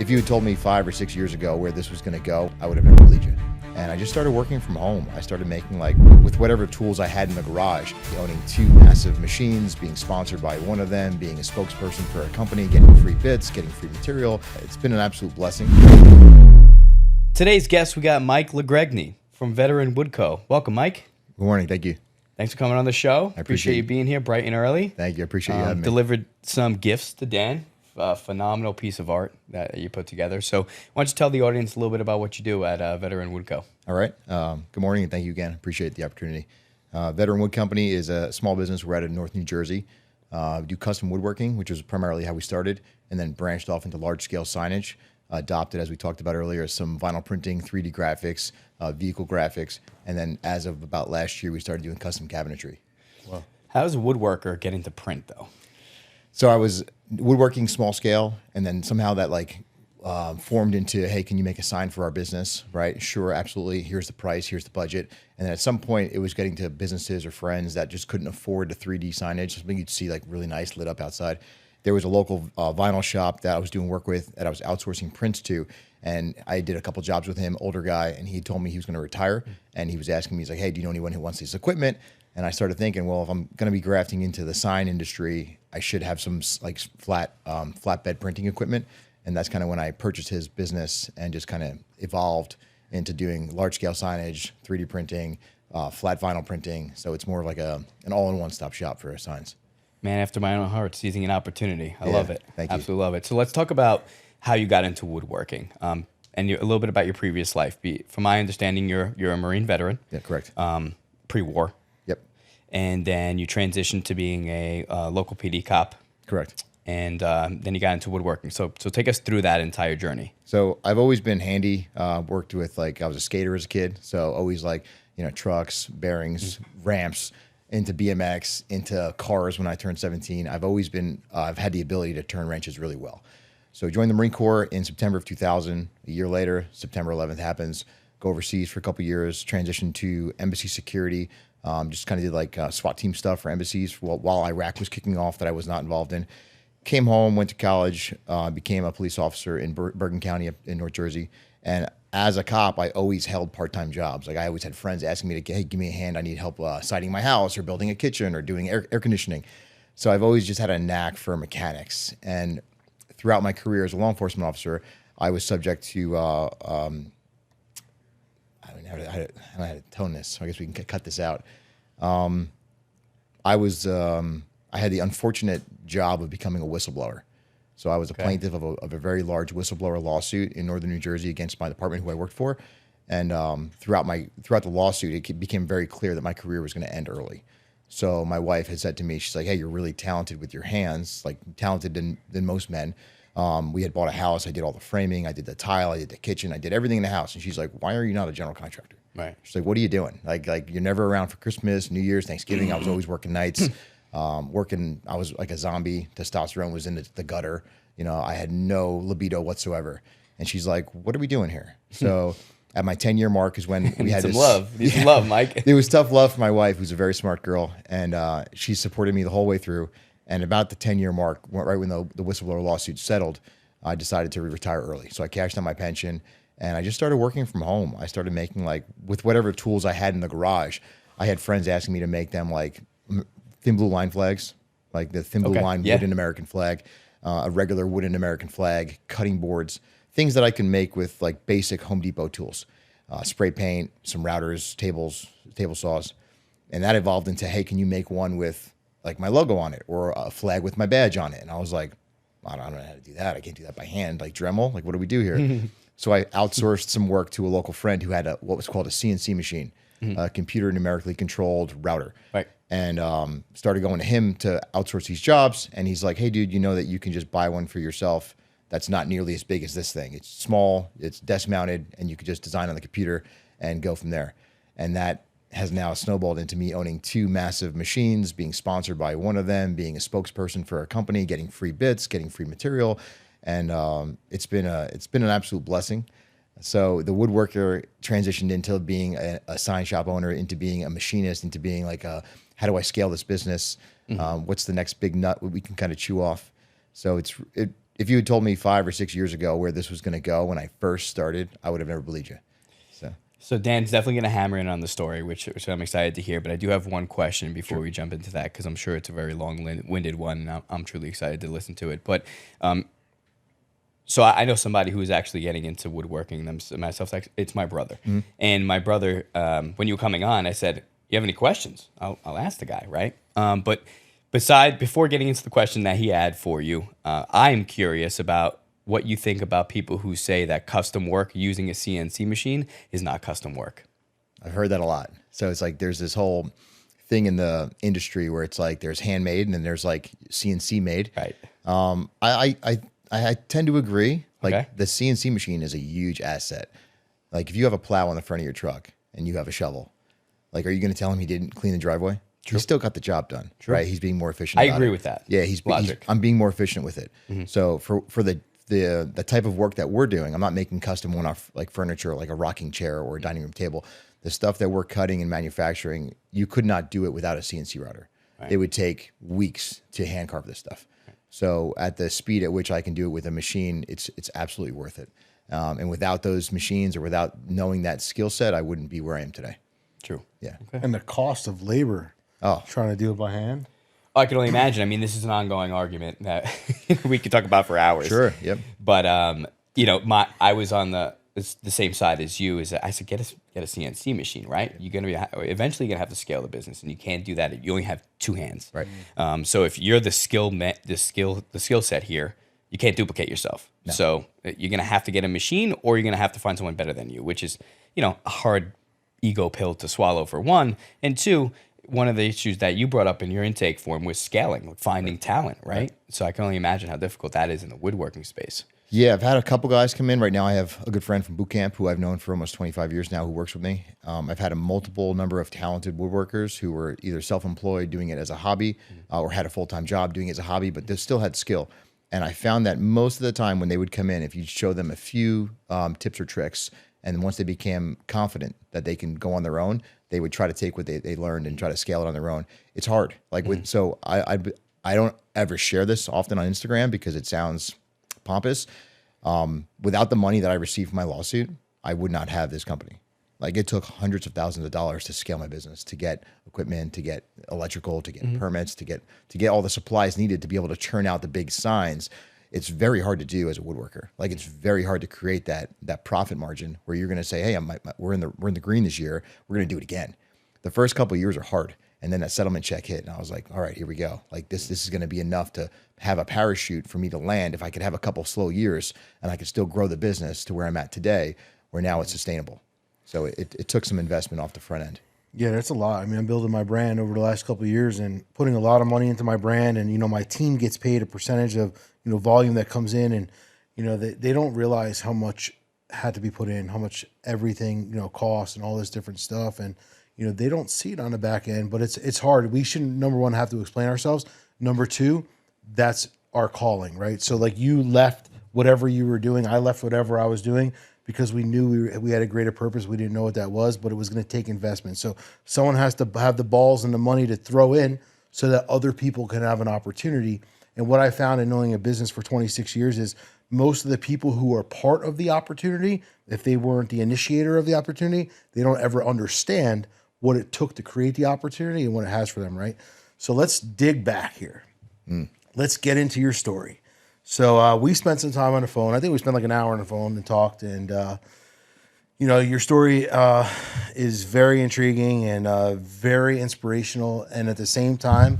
If you had told me 5 or 6 years ago where this was going to go, I would have never believed you. And I just started working from home. I started making, like, with whatever tools I had in the garage, owning 2 massive machines, being sponsored by one of them, being a spokesperson for a company, getting free bits, getting free material. It's been an absolute blessing. Today's guest, we got Mike 𝐼𝐸𝐿 from Veteran Wood Co. Welcome, Mike. Good morning. Thank you. Thanks for coming on the show. I appreciate you being here bright and early. Thank you. I appreciate you having me. Delivered some gifts to Dan. A phenomenal piece of art that you put together. So why don't you tell the audience a little bit about what you do at Veteran Wood Co. All right. Good morning, and thank you again. Appreciate the opportunity. Veteran Wood Company is a small business. We're out of North New Jersey. We do custom woodworking, which is primarily how we started, and then branched off into large-scale signage. Adopted, as we talked about earlier, some vinyl printing, 3D graphics, vehicle graphics, and then as of about last year, we started doing custom cabinetry. Wow. How does a woodworker get into print, though? So I was woodworking small scale, and then somehow that formed into, hey, can you make a sign for our business? Right? Sure, absolutely. Here's the price. Here's the budget. And then at some point, it was getting to businesses or friends that just couldn't afford the 3D signage, something you'd see like really nice lit up outside. There was a local vinyl shop that I was doing work with that I was outsourcing prints to, and I did a couple jobs with him, older guy, and he told me he was going to retire, and he was asking me, he's like, hey, do you know anyone who wants this equipment? And I started thinking, well, if I'm going to be grafting into the sign industry, I should have some like flatbed printing equipment. And that's kind of when I purchased his business and just kind of evolved into doing large scale signage, 3D printing, flat vinyl printing. So it's more of like an all-in-one stop shop for signs. Man after my own heart, seizing an opportunity. I love it. Thank you. Absolutely love it. So let's talk about how you got into woodworking, and a little bit about your previous life. From my understanding, you're a Marine veteran. Yeah, correct. Pre-war. Yep. And then you transitioned to being a local PD cop. Correct. And then you got into woodworking. So take us through that entire journey. So I've always been handy. Worked with I was a skater as a kid, so always trucks, bearings, ramps. Into BMX, into cars when I turned 17. I've always been, I've had the ability to turn wrenches really well. So I joined the Marine Corps in September of 2000. A year later, September 11th happens, go overseas for a couple years, transitioned to embassy security, just kind of did SWAT team stuff for embassies while Iraq was kicking off that I was not involved in. Came home, went to college, became a police officer in Bergen County in North Jersey. And as a cop, I always held part-time jobs. Like I always had friends asking me to, hey, give me a hand. I need help siding my house or building a kitchen or doing air conditioning. So I've always just had a knack for mechanics. And throughout my career as a law enforcement officer, I was subject to, I don't know how to tone this, so I guess we can cut this out. I had the unfortunate job of becoming a whistleblower. So I was a plaintiff of a very large whistleblower lawsuit in northern New Jersey against my department who I worked for. And throughout the lawsuit, it became very clear that my career was going to end early. So my wife had said to me, she's like, hey, you're really talented with your hands, like talented than most men. We had bought a house. I did all the framing. I did the tile. I did the kitchen. I did everything in the house. And she's like, why are you not a general contractor? Right. She's like, what are you doing? Like you're never around for Christmas, New Year's, Thanksgiving. I was always working nights. I was like a zombie. Testosterone was in the gutter. I had no libido whatsoever. And she's like, what are we doing here? So at my 10-year mark is when we had some love. Need some love, Mike. It was tough love for my wife, who's a very smart girl. And she supported me the whole way through. And about the 10-year mark, right when the whistleblower lawsuit settled, I decided to retire early. So I cashed out my pension and I just started working from home. I started making with whatever tools I had in the garage. I had friends asking me to make them thin blue line flags, like the thin blue line wooden American flag, a regular wooden American flag, cutting boards, things that I can make with basic Home Depot tools, spray paint, some routers, tables, table saws. And that evolved into, hey, can you make one with my logo on it or a flag with my badge on it? And I was like, I don't know how to do that. I can't do that by hand. Dremel, what do we do here? So I outsourced some work to a local friend who had what was called a CNC machine, a computer numerically controlled router. Right. And started going to him to outsource these jobs. And he's like, hey, dude, you know that you can just buy one for yourself that's not nearly as big as this thing. It's small, it's desk mounted, and you could just design on the computer and go from there. And that has now snowballed into me owning 2 massive machines, being sponsored by one of them, being a spokesperson for a company, getting free bits, getting free material. And it's been an absolute blessing. So the woodworker transitioned into being a sign shop owner, into being a machinist, into being how do I scale this business? What's the next big nut we can kind of chew off? So if you had told me 5 or 6 years ago where this was going to go when I first started, I would have never believed you. So Dan's definitely going to hammer in on the story, which I'm excited to hear. But I do have one question before we jump into that, because I'm sure it's a very long-winded one, and I'm truly excited to listen to it. But so I know somebody who is actually getting into woodworking myself. It's my brother. And my brother, when you were coming on, I said, you have any questions? I'll ask the guy, right? But before getting into the question that he had for you, I'm curious about what you think about people who say that custom work using a CNC machine is not custom work. I've heard that a lot. So it's like there's this whole thing in the industry where it's like there's handmade and then there's like CNC made. Right. I tend to agree. Like Okay. the CNC machine is a huge asset. Like if you have a plow on the front of your truck and you have a shovel, like are you going to tell him he didn't clean the driveway? True. He still got the job done, right? He's being more efficient. I about agree it. with that. Yeah, I'm being more efficient with it. So for the type of work that we're doing, I'm not making custom one-off like furniture, like a rocking chair or a dining room table. The stuff that we're cutting and manufacturing, you could not do it without a CNC router. Right. It would take weeks to hand carve this stuff. Right. So at the speed at which I can do it with a machine, it's absolutely worth it. And without those machines or without knowing that skill set, I wouldn't be where I am today. True. Yeah. Okay. And the cost of labor. Trying to do it by hand. I can only imagine. I mean, this is an ongoing argument that we could talk about for hours. Sure. Yep. But I was on the same side as you. Is that I said get a CNC machine, right? You're gonna be eventually gonna have to scale the business, and you can't do that if you only have two hands. Right. So if you're the skill set here, you can't duplicate yourself. No. So you're gonna have to get a machine, or you're gonna have to find someone better than you, which is a hard ego pill to swallow for one, and two. One of the issues that you brought up in your intake form was scaling, like finding talent, right? So I can only imagine how difficult that is in the woodworking space. Yeah, I've had a couple guys come in. Right now I have a good friend from boot camp who I've known for almost 25 years now who works with me. I've had a multiple number of talented woodworkers who were either self-employed doing it as a hobby or had a full-time job doing it as a hobby, but they still had skill. And I found that most of the time when they would come in, if you show them a few tips or tricks, and once they became confident that they can go on their own, they would try to take what they learned and try to scale it on their own. It's hard. Like so I don't ever share this often on Instagram because it sounds pompous. Without the money that I received from my lawsuit, I would not have this company. Like it took hundreds of thousands of dollars to scale my business, to get equipment, to get electrical, to get permits, to get all the supplies needed to be able to churn out the big signs. It's very hard to do as a woodworker. Like it's very hard to create that profit margin where you're going to say, "Hey, we're in the green this year. We're going to do it again." The first couple of years are hard, and then that settlement check hit, and I was like, "All right, here we go. Like this is going to be enough to have a parachute for me to land. If I could have a couple slow years, and I could still grow the business to where I'm at today, where now it's sustainable." So it took some investment off the front end. Yeah, that's a lot. I mean, I'm building my brand over the last couple of years and putting a lot of money into my brand. And, my team gets paid a percentage of, volume that comes in. And, they don't realize how much had to be put in, how much everything, costs and all this different stuff. And, they don't see it on the back end, but it's hard. We shouldn't, number one, have to explain ourselves. Number two, that's our calling, right? So like you left whatever you were doing. I left whatever I was doing because we knew we had a greater purpose. We didn't know what that was, but it was going to take investment. So someone has to have the balls and the money to throw in so that other people can have an opportunity. And what I found in knowing a business for 26 years is most of the people who are part of the opportunity, if they weren't the initiator of the opportunity, they don't ever understand what it took to create the opportunity and what it has for them, right? So let's dig back here. Let's get into your story. So we spent some time on the phone. I think we spent like an hour on the phone and talked. And, your story is very intriguing and very inspirational. And at the same time,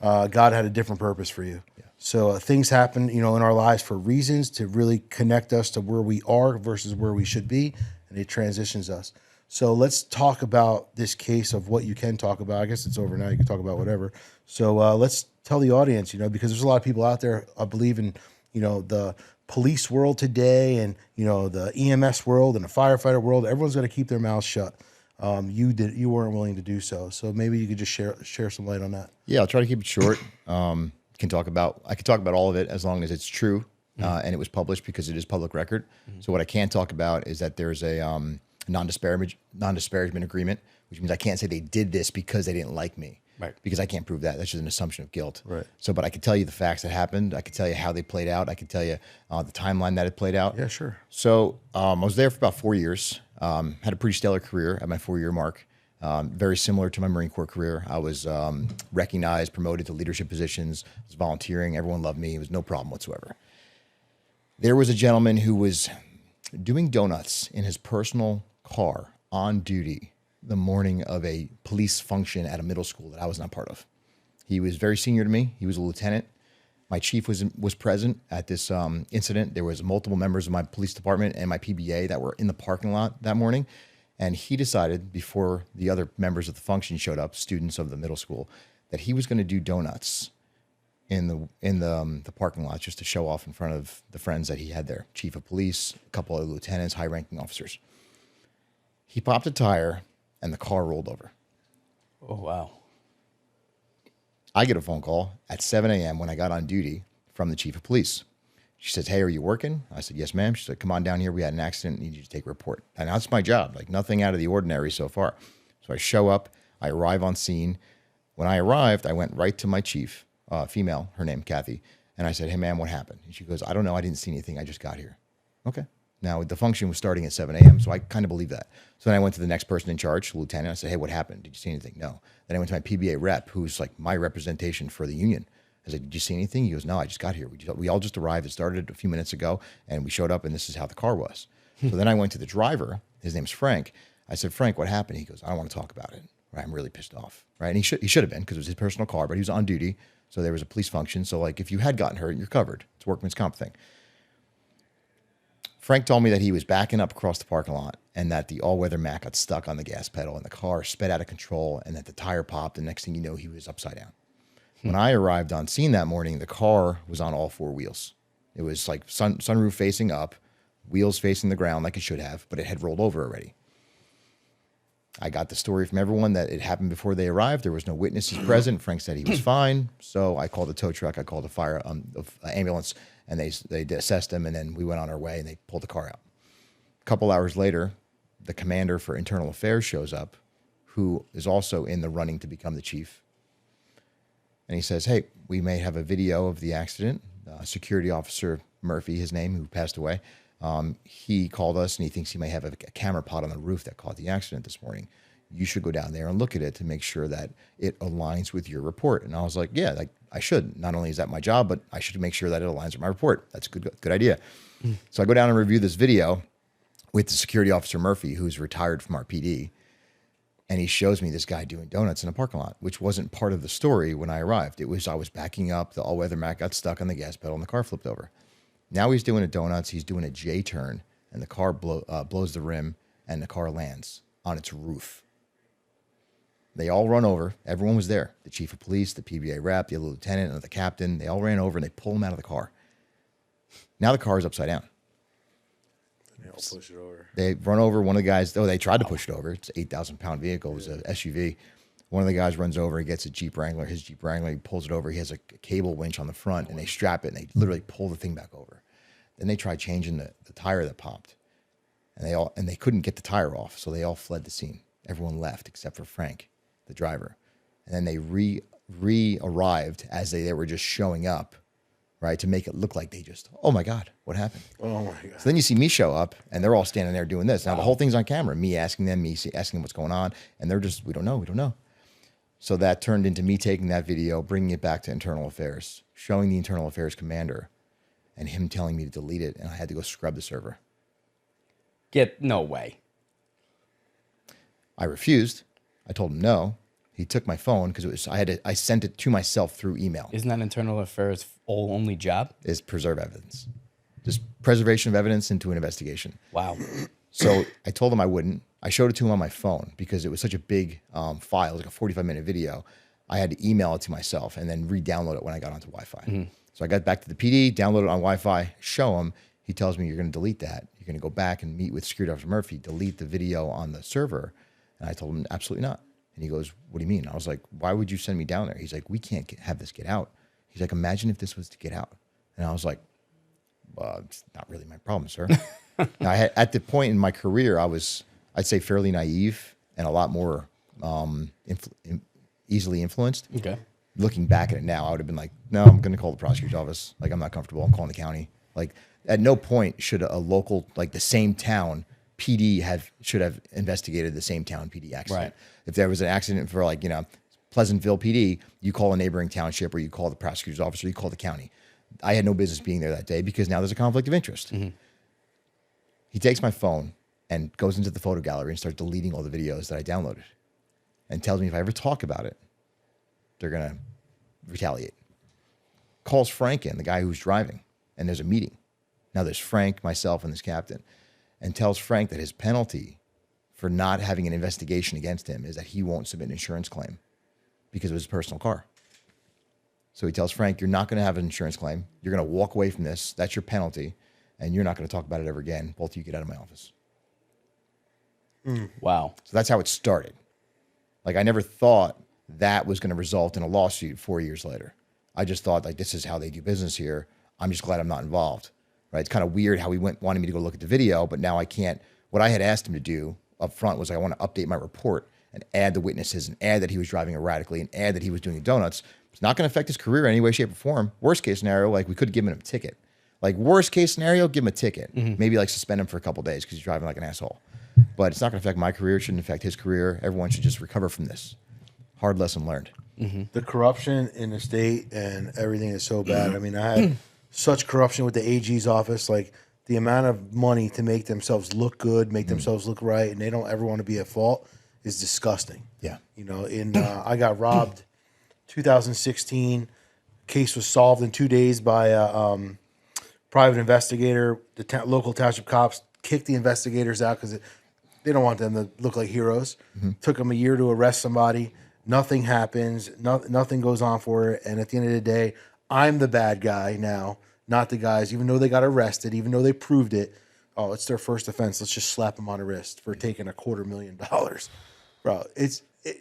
God had a different purpose for you. Yeah. So things happen, in our lives for reasons to really connect us to where we are versus where we should be. And it transitions us. So let's talk about this case of what you can talk about. I guess it's over now. You can talk about whatever. So let's tell the audience, because there's a lot of people out there, I believe in, the police world today and, the EMS world and the firefighter world. Everyone's got to keep their mouths shut. You weren't willing to do so. So maybe you could just share some light on that. Yeah, I'll try to keep it short. I can talk about all of it as long as it's true and it was published because it is public record. So what I can't talk about is that there's a non-disparagement agreement, which means I can't say they did this because they didn't like me. Right. Because I can't prove that. That's just an assumption of guilt. Right. So, but I could tell you the facts that happened. I could tell you how they played out. I could tell you the timeline that it played out. Yeah, sure. So I was there for about 4 years. Had a pretty stellar career at my 4-year mark. Very similar to my Marine Corps career. I was recognized, promoted to leadership positions, was volunteering. Everyone loved me. It was no problem whatsoever. There was a gentleman who was doing donuts in his personal car on duty the morning of a police function at a middle school that I was not part of. He was very senior to me. He was a lieutenant. My chief was present at this incident. There was multiple members of my police department and my PBA that were in the parking lot that morning. And he decided, before the other members of the function showed up, students of the middle school, that he was going to do donuts in the parking lot just to show off in front of the friends that he had there. Chief of police, a couple of lieutenants, high-ranking officers. He popped a tire, and the car rolled over. Oh, wow. I get a phone call at 7 a.m. when I got on duty from the chief of police. She says, "Hey, are you working?" I said, "Yes, ma'am." She said, "Come on down here. We had an accident. I need you to take a report." And that's my job, like nothing out of the ordinary so far. So I show up. I arrive on scene. When I arrived, I went right to my chief, female, her name, Kathy. And I said, "Hey, ma'am, what happened?" And she goes, "I don't know. I didn't see anything. I just got here." Okay. Now, the function was starting at 7 a.m., so I kind of believe that. So then I went to the next person in charge, the lieutenant. I said, "Hey, what happened? Did you see anything?" "No." Then I went to my PBA rep, who's like my representation for the union. I said, "Did you see anything?" He goes, "No, I just got here. We all just arrived. It started a few minutes ago, and we showed up, and this is how the car was." So then I went to the driver. His name's Frank. I said, "Frank, what happened?" He goes, "I don't want to talk about it. Right? I'm really pissed off." Right? And he should have been, because it was his personal car, but he was on duty. So there was a police function. So like if you had gotten hurt, you're covered. It's a workman's comp thing. Frank told me that he was backing up across the parking lot and that the all-weather Mac got stuck on the gas pedal and the car sped out of control and that the tire popped. And next thing you know, he was upside down. When I arrived on scene that morning, the car was on all 4 wheels. It was like sunroof facing up, wheels facing the ground like it should have, but it had rolled over already. I got the story from everyone that it happened before they arrived. There was no witnesses present. Frank said he was fine. So I called a tow truck. I called a fire ambulance, and they assessed him, and then we went on our way, and they pulled the car out. A couple hours later, the commander for internal affairs shows up, who is also in the running to become the chief. And he says, "Hey, we may have a video of the accident." Security officer Murphy, his name, who passed away, he called us, and he thinks he may have a camera pod on the roof that caught the accident this morning. You should go down there and look at it to make sure that it aligns with your report. And I was like, yeah, like I should. Not only is that my job, but I should make sure that it aligns with my report. That's a good idea. So I go down and review this video with the security officer Murphy, who's retired from our PD. And he shows me this guy doing donuts in a parking lot, which wasn't part of the story when I arrived. It was I was backing up, the all-weather Mac got stuck on the gas pedal, and the car flipped over. Now he's doing a donuts. He's doing a J-turn, and the car blows the rim, and the car lands on its roof. They all run over. Everyone was there. The chief of police, the PBA rep, the other lieutenant, and the captain. They all ran over, and they pull him out of the car. Now the car is upside down. They all push it over. They run over one of the guys. Oh, they tried to push it over. It's an 8,000-pound vehicle. It was an SUV. One of the guys runs over. He gets a Jeep Wrangler. His Jeep Wrangler, he pulls it over. He has a cable winch on the front, and they strap it, and they literally pull the thing back over. Then they tried changing the tire that popped, and they couldn't get the tire off, so they all fled the scene. Everyone left except for Frank, the driver. And then they re-arrived as they were just showing up, right, to make it look like they just, oh my God, what happened? Oh my God. So then you see me show up, and they're all standing there doing this. Now the whole thing's on camera, me asking them what's going on, and they're just, we don't know. So that turned into me taking that video, bringing it back to internal affairs, showing the internal affairs commander, and him telling me to delete it, and I had to go scrub the server. No way. I refused. I told him no. He took my phone because I sent it to myself through email. Isn't that internal affairs' only job? Is preserve evidence. Just preservation of evidence into an investigation. Wow. So I told him I wouldn't. I showed it to him on my phone because it was such a big file, like a 45-minute video. I had to email it to myself and then re-download it when I got onto Wi-Fi. Mm-hmm. So I got back to the PD, download it on Wi-Fi, show him. He tells me, "You're going to delete that. You're going to go back and meet with Security Officer Murphy, delete the video on the server." And I told him, "Absolutely not." And he goes, "What do you mean?" I was like, "Why would you send me down there?" He's like, "We can't have this get out." He's like, "Imagine if this was to get out." And I was like, "Well, it's not really my problem, sir." Now, at the point in my career, I'd say fairly naive and a lot more easily influenced. Okay. Looking back at it now, I would have been like, no, I'm going to call the prosecutor's office. Like, I'm not comfortable. I'm calling the county. Like, at no point should a local, like the same town PD should have investigated the same town PD accident. Right. If there was an accident for like, Pleasantville PD, you call a neighboring township, or you call the prosecutor's office, or you call the county. I had no business being there that day because now there's a conflict of interest. Mm-hmm. He takes my phone and goes into the photo gallery and starts deleting all the videos that I downloaded, and tells me if I ever talk about it, they're going to retaliate. Calls Frank in, the guy who's driving, and there's a meeting. Now there's Frank, myself, and this captain, and tells Frank that his penalty for not having an investigation against him is that he won't submit an insurance claim because of his personal car. So he tells Frank, you're not going to have an insurance claim. You're going to walk away from this. That's your penalty. And you're not going to talk about it ever again. Both of you get out of my office. Wow. So that's how it started. Like, I never thought that was going to result in a lawsuit 4 years later. I just thought, like, this is how they do business here. I'm just glad I'm not involved. Right? It's kind of weird how he wanted me to go look at the video, but now I can't. What I had asked him to do up front was I want to update my report and add the witnesses and add that he was driving erratically and add that he was doing the donuts. It's not going to affect his career in any way, shape, or form. Worst case scenario, like, we could give him a ticket. Like, worst case scenario, give him a ticket. Maybe like suspend him for a couple of days because he's driving like an asshole. But it's not going to affect my career. It shouldn't affect his career. Everyone should just recover from this. Hard lesson learned. The corruption in the state and everything is so bad. I mean, I had such corruption with the AG's office, like the amount of money to make themselves look good, make themselves look right, and they don't ever want to be at fault is disgusting. Yeah. I got robbed 2016. Case was solved in 2 days by a private investigator. The local township cops kicked the investigators out because they don't want them to look like heroes. Took them a year to arrest somebody. Nothing happens. Nothing goes on for it. And at the end of the day, I'm the bad guy now, not the guys. Even though they got arrested, even though they proved it, oh, it's their first offense. Let's just slap them on the wrist for taking $250,000. Bro,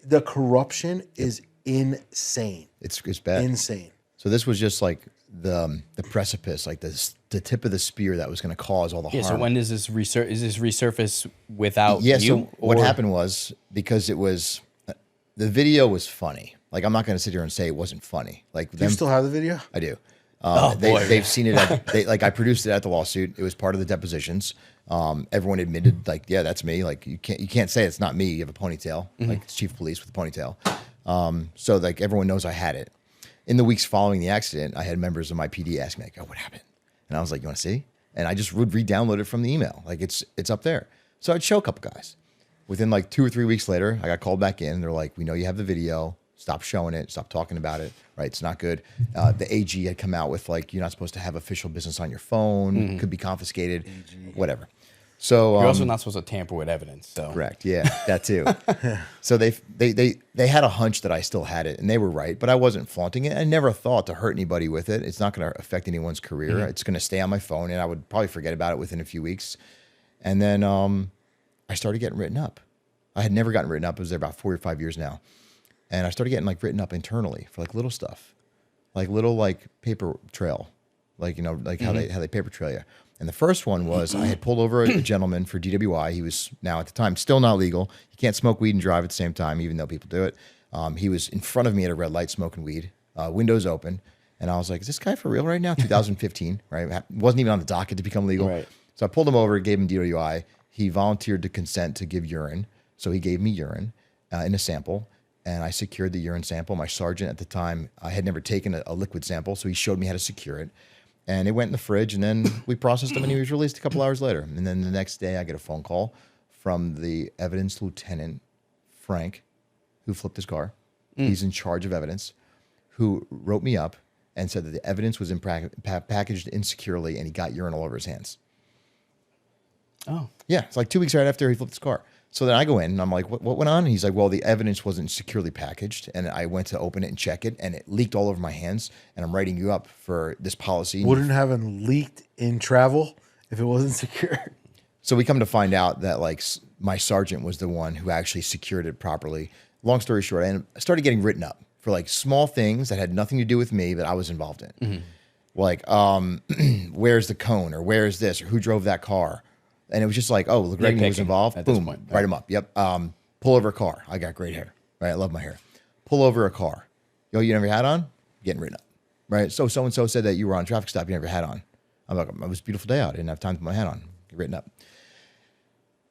the corruption is insane. It's bad. Insane. So this was just like the precipice, like the tip of the spear that was going to cause all the harm. So when does this is this resurface without you? So what happened was, because it was, the video was funny. Like, I'm not going to sit here and say it wasn't funny. Like, Do you still have the video? I do. boy. They've seen it. Like, I produced it at the lawsuit. It was part of the depositions. Everyone admitted, like, yeah, that's me. Like, you can't say it's not me. You have a ponytail, like it's chief of police with a ponytail. So like, everyone knows I had it. In the weeks following the accident, I had members of my PD ask me, like, oh, what happened? And I was like, you want to see? And I just would re-download it from the email. Like, it's up there. So I'd show a couple guys. Within like 2 or 3 weeks later, I got called back in. They're like, we know you have the video. Stop showing it. Stop talking about it. Right? It's not good. The AG had come out with, like, you're not supposed to have official business on your phone. Could be confiscated. Whatever. So You're also not supposed to tamper with evidence. So correct. Yeah, that too. So they had a hunch that I still had it, and they were right, but I wasn't flaunting it. I never thought to hurt anybody with it. It's not going to affect anyone's career. It's going to stay on my phone, and I would probably forget about it within a few weeks. And then I started getting written up. I had never gotten written up. I was there about 4 or 5 years now. And I started getting, like, written up internally for, like, little stuff, like little, like, paper trail, like, like how they paper trail you. And the first one was, I had pulled over a gentleman for DWI. He was now, at the time, still not legal. You can't smoke weed and drive at the same time, even though people do it. He was in front of me at a red light smoking weed, windows open. And I was like, is this guy for real right now? 2015, right? Wasn't even on the docket to become legal. Right. So I pulled him over, gave him DWI. He volunteered to consent to give urine. So he gave me urine in a sample. And I secured the urine sample. My sergeant at the time, I had never taken a liquid sample, so he showed me how to secure it. And it went in the fridge, and then we processed him, and he was released a couple hours later. And then the next day, I get a phone call from the evidence lieutenant, Frank, who flipped his car. He's in charge of evidence, who wrote me up and said that the evidence was packaged insecurely, and he got urine all over his hands. Oh. Yeah, it's like 2 weeks right after he flipped his car. So then I go in, and I'm like, what went on? And he's like, well, the evidence wasn't securely packaged. And I went to open it and check it, and it leaked all over my hands. And I'm writing you up for this policy. Wouldn't have leaked in travel if it wasn't secure. So we come to find out that, like, my sergeant was the one who actually secured it properly. Long story short, I started getting written up for, like, small things that had nothing to do with me that I was involved in. Like, where's the cone, or where's this, or who drove that car? And it was just like, oh, Greg was involved. Boom, write him up. Yep. Pull over a car. I got great hair. Right, I love my hair. pull over a car. Yo, you never had on? Getting written up, right? So and so said that you were on a traffic stop, you never had on. I'm like, it was a beautiful day out. I didn't have time to put my hat on. Get written up.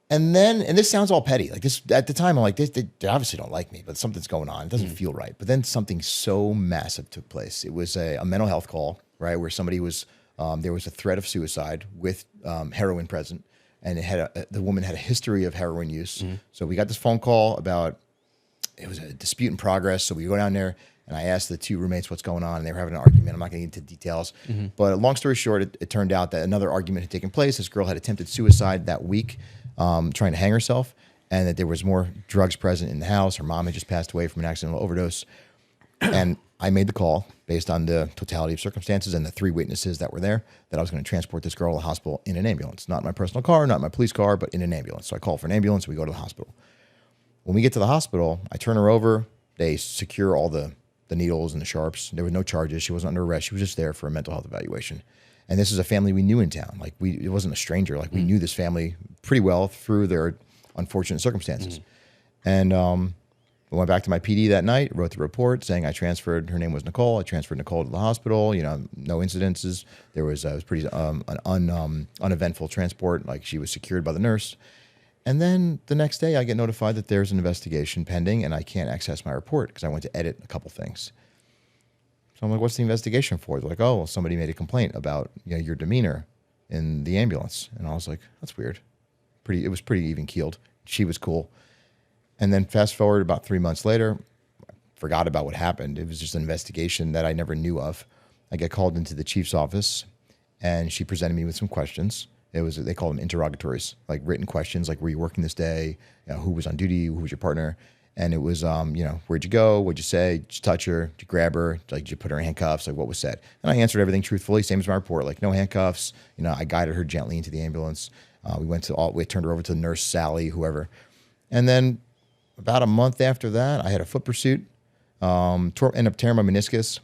And this sounds all petty. Like this at the time, I'm like, they obviously don't like me, but something's going on. It doesn't feel right. But then something so massive took place. It was a mental health call, right, where somebody was there was a threat of suicide with heroin present, and the woman had a history of heroin use. So we got this phone call about it was a dispute in progress. So we go down there, and I asked the two roommates what's going on, and they were having an argument. I'm not going to get into details, but long story short, it turned out that another argument had taken place. This girl had attempted suicide that week. Trying to hang herself, and that there was more drugs present in the house. Her mom had just passed away from an accidental overdose. And I made the call based on the totality of circumstances and the three witnesses that were there that I was going to transport this girl to the hospital in an ambulance. Not my personal car, not my police car, but in an ambulance. So I call for an ambulance, and we go to the hospital. When we get to the hospital, I turn her over. They secure all the needles and the sharps. There were no charges. She wasn't under arrest. She was just there for a mental health evaluation. And this is a family we knew in town. Like it wasn't a stranger. Like we knew this family pretty well through their unfortunate circumstances. And I went back to my PD that night, wrote the report saying I transferred. Her name was Nicole. I transferred Nicole to the hospital. You know, no incidences. There was it was pretty an uneventful transport. Like she was secured by the nurse. And then the next day, I get notified that there's an investigation pending, and I can't access my report because I went to edit a couple things. So I'm like, what's the investigation for? They're like, oh, well, somebody made a complaint about your demeanor in the ambulance. And I was like, that's weird. It was pretty even keeled. She was cool. And then fast forward about 3 months later, I forgot about what happened. It was just an investigation that I never knew of. I get called into the chief's office, and she presented me with some questions. They call them interrogatories, like written questions, like were you working this day? Who was on duty? Who was your partner? And it was, where'd you go? What'd you say? Did you touch her? Did you grab her? Like, did you put her in handcuffs? Like, what was said? And I answered everything truthfully, same as my report. Like, no handcuffs. I guided her gently into the ambulance. We turned her over to Nurse Sally, whoever. And then about a month after that, I had a foot pursuit. Ended up tearing my meniscus,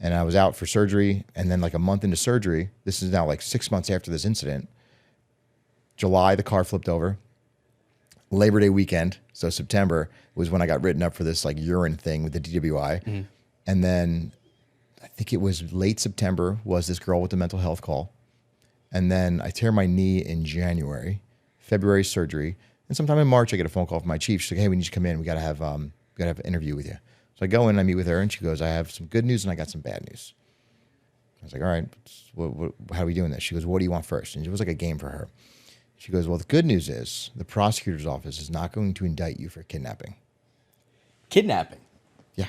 and I was out for surgery. And then like a month into surgery, this is now like 6 months after this incident. July, the car flipped over. Labor Day weekend, so September, was when I got written up for this like urine thing with the DWI. And then I think it was late September was this girl with the mental health call. And then I tear my knee in January, February surgery. And sometime in March, I get a phone call from my chief. She's like, hey, we need you to come in. We got to have an interview with you. So I go in, I meet with her, and she goes, I have some good news and I got some bad news. I was like, all right, how are we doing this? She goes, what do you want first? And it was like a game for her. She goes, well, the good news is the prosecutor's office is not going to indict you for kidnapping. Kidnapping? Yeah.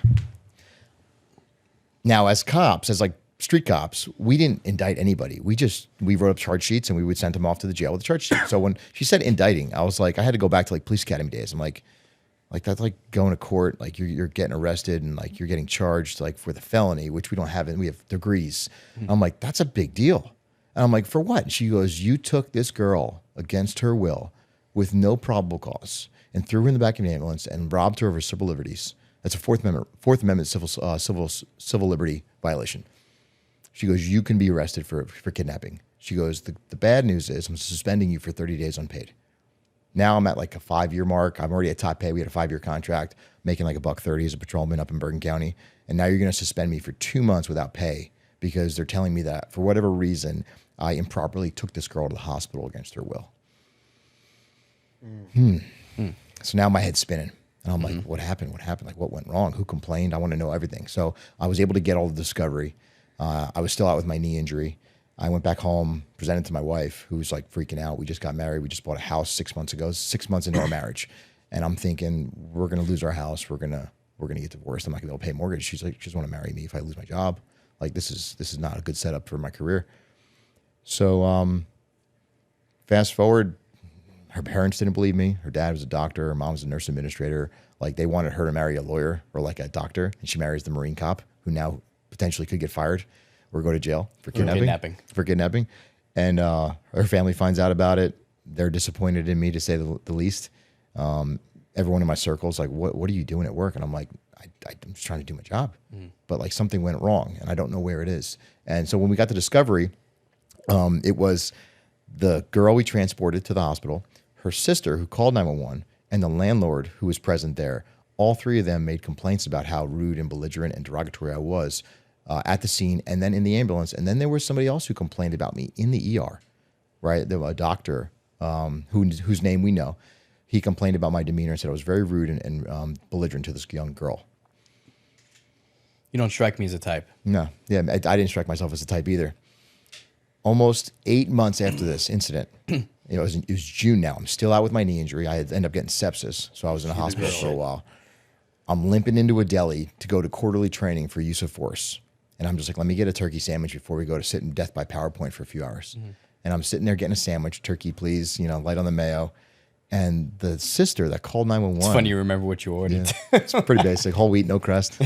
Now, as cops, as like street cops, we didn't indict anybody. We wrote up charge sheets and we would send them off to the jail with the charge sheet. So when she said indicting, I was like, I had to go back to like police academy days. I'm like that's like going to court, like you're getting arrested and like you're getting charged like for the felony, which we don't have, and we have degrees. I'm like, that's a big deal. And I'm like, for what? And she goes, you took this girl against her will with no probable cause and threw her in the back of an ambulance and robbed her of her civil liberties. That's a Fourth Amendment civil liberty violation. She goes, you can be arrested for kidnapping. She goes, the bad news is I'm suspending you for 30 days unpaid. Now I'm at like a 5-year mark. I'm already at top pay. We had a 5-year contract, making like $130 as a patrolman up in Bergen County. And now you're going to suspend me for 2 months without pay because they're telling me that for whatever reason, I improperly took this girl to the hospital against her will. So now my head's spinning. And I'm like, what happened? What happened? Like, what went wrong? Who complained? I want to know everything. So I was able to get all the discovery. I was still out with my knee injury. I went back home, presented to my wife, who's like freaking out. We just got married. We just bought a house 6 months ago, 6 months into our marriage. And I'm thinking, we're going to lose our house. We're going to get divorced. I'm not going to be able to pay a mortgage. She's like, she doesn't want to marry me if I lose my job. Like, this is not a good setup for my career. So fast forward, her parents didn't believe me. Her dad was a doctor. Her mom was a nurse administrator. Like, they wanted her to marry a lawyer or like a doctor, and she marries the Marine cop who now potentially could get fired or go to jail for kidnapping. And her family finds out about it. They're disappointed in me, to say the least. Everyone in my circle is like, what are you doing at work? And I'm like, I'm just trying to do my job. But like something went wrong, and I don't know where it is. And so when we got to discovery, it was the girl we transported to the hospital, her sister who called 911, and the landlord who was present there all three of them made complaints about how rude and belligerent and derogatory I was at the scene and then in the ambulance. And then there was somebody else who complained about me in the ER, right? There was a doctor whose name we know. He complained about my demeanor and said I was very rude and belligerent to this young girl. You don't strike me as a type. No, yeah, I didn't strike myself as a type either. Almost 8 months after this incident, it was June now. I'm still out with my knee injury. I had ended up getting sepsis, so I was in the hospital for a while. I'm limping into a deli to go to quarterly training for use of force. And I'm just like, let me get a turkey sandwich before we go to sit in death by PowerPoint for a few hours. And I'm sitting there getting a sandwich, turkey please, light on the mayo. And the sister that called 911. It's funny you remember what you ordered. Yeah, it's pretty basic, whole wheat, no crust.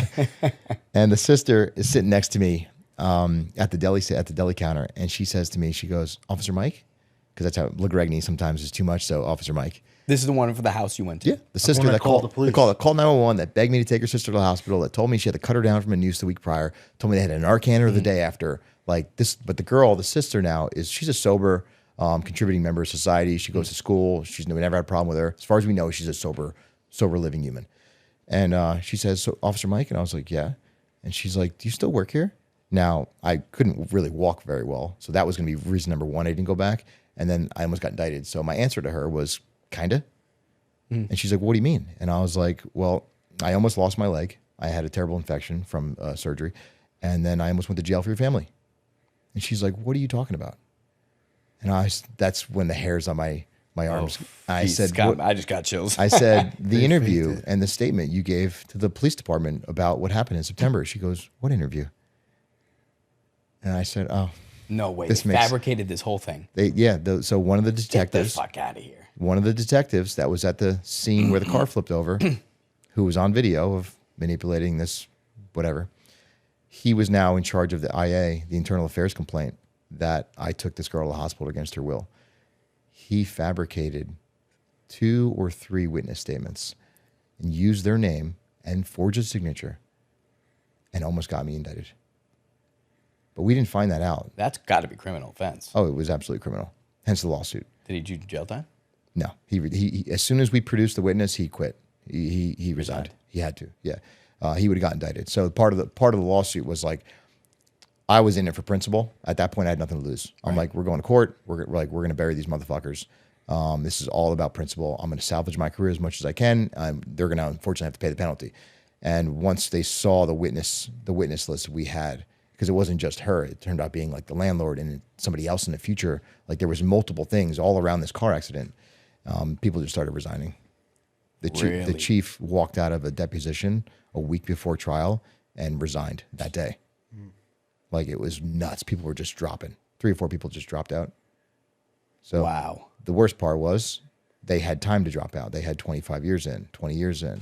And the sister is sitting next to me at the deli counter, and she says to me, she goes, Officer Mike, because that's how Legregny sometimes is too much. So Officer Mike. This is the one for the house you went to. Yeah, the sister that called the police. Called 911, that begged me to take her sister to the hospital, that told me she had to cut her down from a noose the week prior, told me they had an Narcan her the day after. Like this, but the girl, the sister now, she's a sober, contributing member of society. She goes to school. We never had a problem with her. As far as we know, she's a sober living human. And she says, so Officer Mike? And I was like, yeah. And she's like, do you still work here? Now, I couldn't really walk very well. So that was going to be reason number one. I didn't go back. And then I almost got indicted. So my answer to her was, kinda. And she's like, what do you mean? And I was like, well, I almost lost my leg. I had a terrible infection from surgery. And then I almost went to jail for your family. And she's like, what are you talking about? And that's when the hairs on my arms. I said, I just got chills. I said, the interview and the statement you gave to the police department about what happened in September. She goes, what interview? And I said, oh. No way. They fabricated this whole thing. So one of the detectives. Get the fuck out of here. One of the detectives that was at the scene where the car flipped over, who was on video of manipulating this, whatever, he was now in charge of the IA, the internal affairs complaint, that I took this girl to the hospital against her will. He fabricated 2 or 3 witness statements and used their name and forged a signature and almost got me indicted. But we didn't find that out. That's got to be criminal offense. Oh, it was absolutely criminal. Hence the lawsuit. Did he do jail time? No. He as soon as we produced the witness, he quit. He resigned. He had to. Yeah. He would have got indicted. So part of the lawsuit was like, I was in it for principle. At that point, I had nothing to lose. I'm like, we're going to court. We're going to bury these motherfuckers. This is all about principle. I'm going to salvage my career as much as I can. They're going to unfortunately have to pay the penalty. And once they saw the witness list we had, because it wasn't just her, it turned out being like the landlord and somebody else in the future. Like there was multiple things all around this car accident. People just started resigning. The chief walked out of a deposition a week before trial and resigned that day. Like it was nuts. People were just dropping. 3 or 4 people just dropped out. So wow. The worst part was they had time to drop out. They had 25 years in, 20 years in.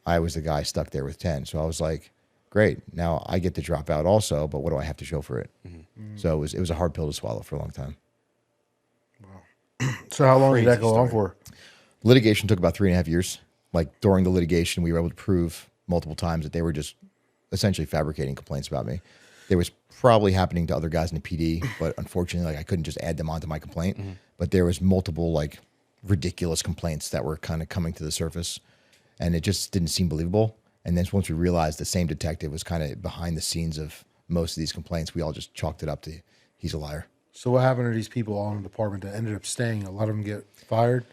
I was the guy stuck there with 10. So I was like, great. Now I get to drop out also, but what do I have to show for it? So it was a hard pill to swallow for a long time. Wow. So how long did that go on for? Litigation took about 3.5 years. Like during the litigation, we were able to prove multiple times that they were just essentially fabricating complaints about me. It was probably happening to other guys in the PD, but unfortunately, like I couldn't just add them onto my complaint. But there was multiple like ridiculous complaints that were kind of coming to the surface, and it just didn't seem believable. And then once we realized the same detective was kind of behind the scenes of most of these complaints, we all just chalked it up to he's a liar. So what happened to these people all in the department that ended up staying? A lot of them get fired.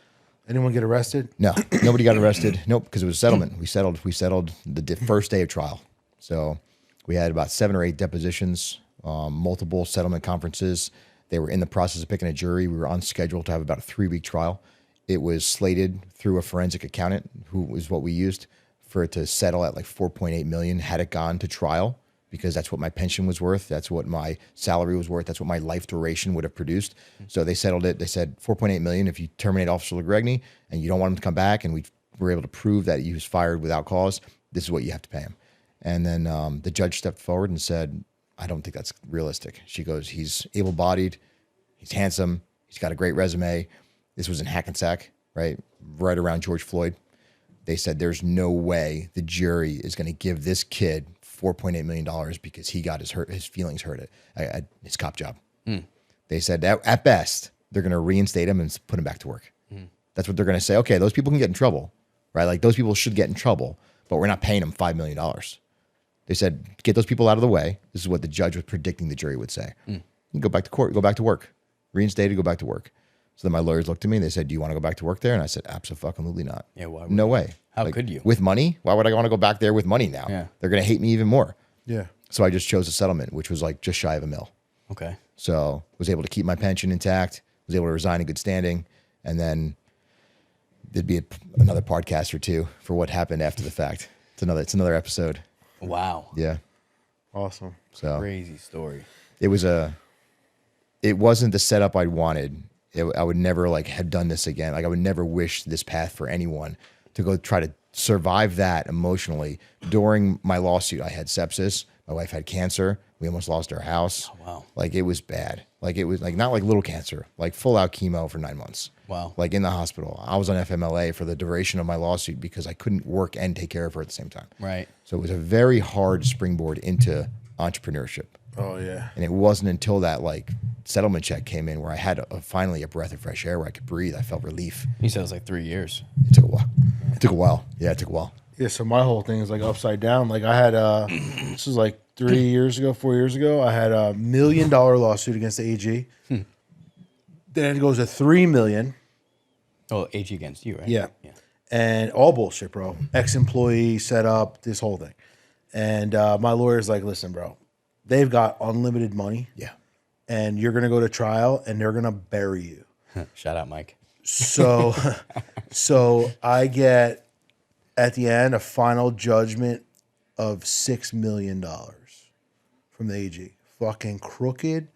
Anyone get arrested? No, nobody got arrested. Nope, because it was a settlement. We settled the first day of trial. So we had about 7 or 8 depositions, multiple settlement conferences. They were in the process of picking a jury. We were on schedule to have about a 3-week trial. It was slated through a forensic accountant, who was what we used, for it to settle at like $4.8 million had it gone to trial, because that's what my pension was worth. That's what my salary was worth. That's what my life duration would have produced. So they settled it. They said $4.8 million if you terminate Officer Legregny and you don't want him to come back, and we were able to prove that he was fired without cause, this is what you have to pay him. And then the judge stepped forward and said, I don't think that's realistic. She goes, he's able-bodied, he's handsome, he's got a great resume. This was in Hackensack, right around George Floyd. They said there's no way the jury is going to give this kid $4.8 million because he got his feelings hurt at his cop job. They said that at best, they're going to reinstate him and put him back to work. That's what they're going to say. Okay, those people can get in trouble, right? Like those people should get in trouble, but we're not paying them $5 million. They said, get those people out of the way. This is what the judge was predicting the jury would say. You go back to court, go back to work. Reinstated, go back to work. So then my lawyers looked at me and they said, do you want to go back to work there? And I said, absolutely not. Yeah, why would no you? way. How could you? With money? Why would I want to go back there with money now? Yeah. They're going to hate me even more. Yeah. So I just chose a settlement, which was like just shy of $1 million. Okay. So was able to keep my pension intact, was able to resign in good standing. And then there'd be another podcast or two for what happened after the fact. It's another episode. Wow. Yeah. Awesome. So Crazy story. it wasn't the setup I wanted. I would never like have done this again. Like I would never wish this path for anyone to go try to survive that emotionally. During my lawsuit, I had sepsis. My wife had cancer. We almost lost our house. Oh, wow. Like it was bad. Like it was like not like little cancer, like full out chemo for 9 months. Wow. Like in the hospital. I was on FMLA for the duration of my lawsuit because I couldn't work and take care of her at the same time. Right. So it was a very hard springboard into entrepreneurship. Oh yeah. And it wasn't until that like settlement check came in where I had finally a breath of fresh air where I could breathe. I felt relief. You said it was like 3 years. It took a while. It took a while. Yeah, it took a while. Yeah. So my whole thing is like upside down. Like I had this was like 4 years ago. I had $1 million lawsuit against the AG. Then it goes to $3 million. Oh, AG against you, right? Yeah. And all bullshit, bro. Ex-employee set up this whole thing. And my lawyer's like, listen, bro, they've got unlimited money. Yeah. And you're going to go to trial and they're going to bury you. Shout out, Mike. So, so I get at the end a final judgment of $6 million from the AG. Fucking crooked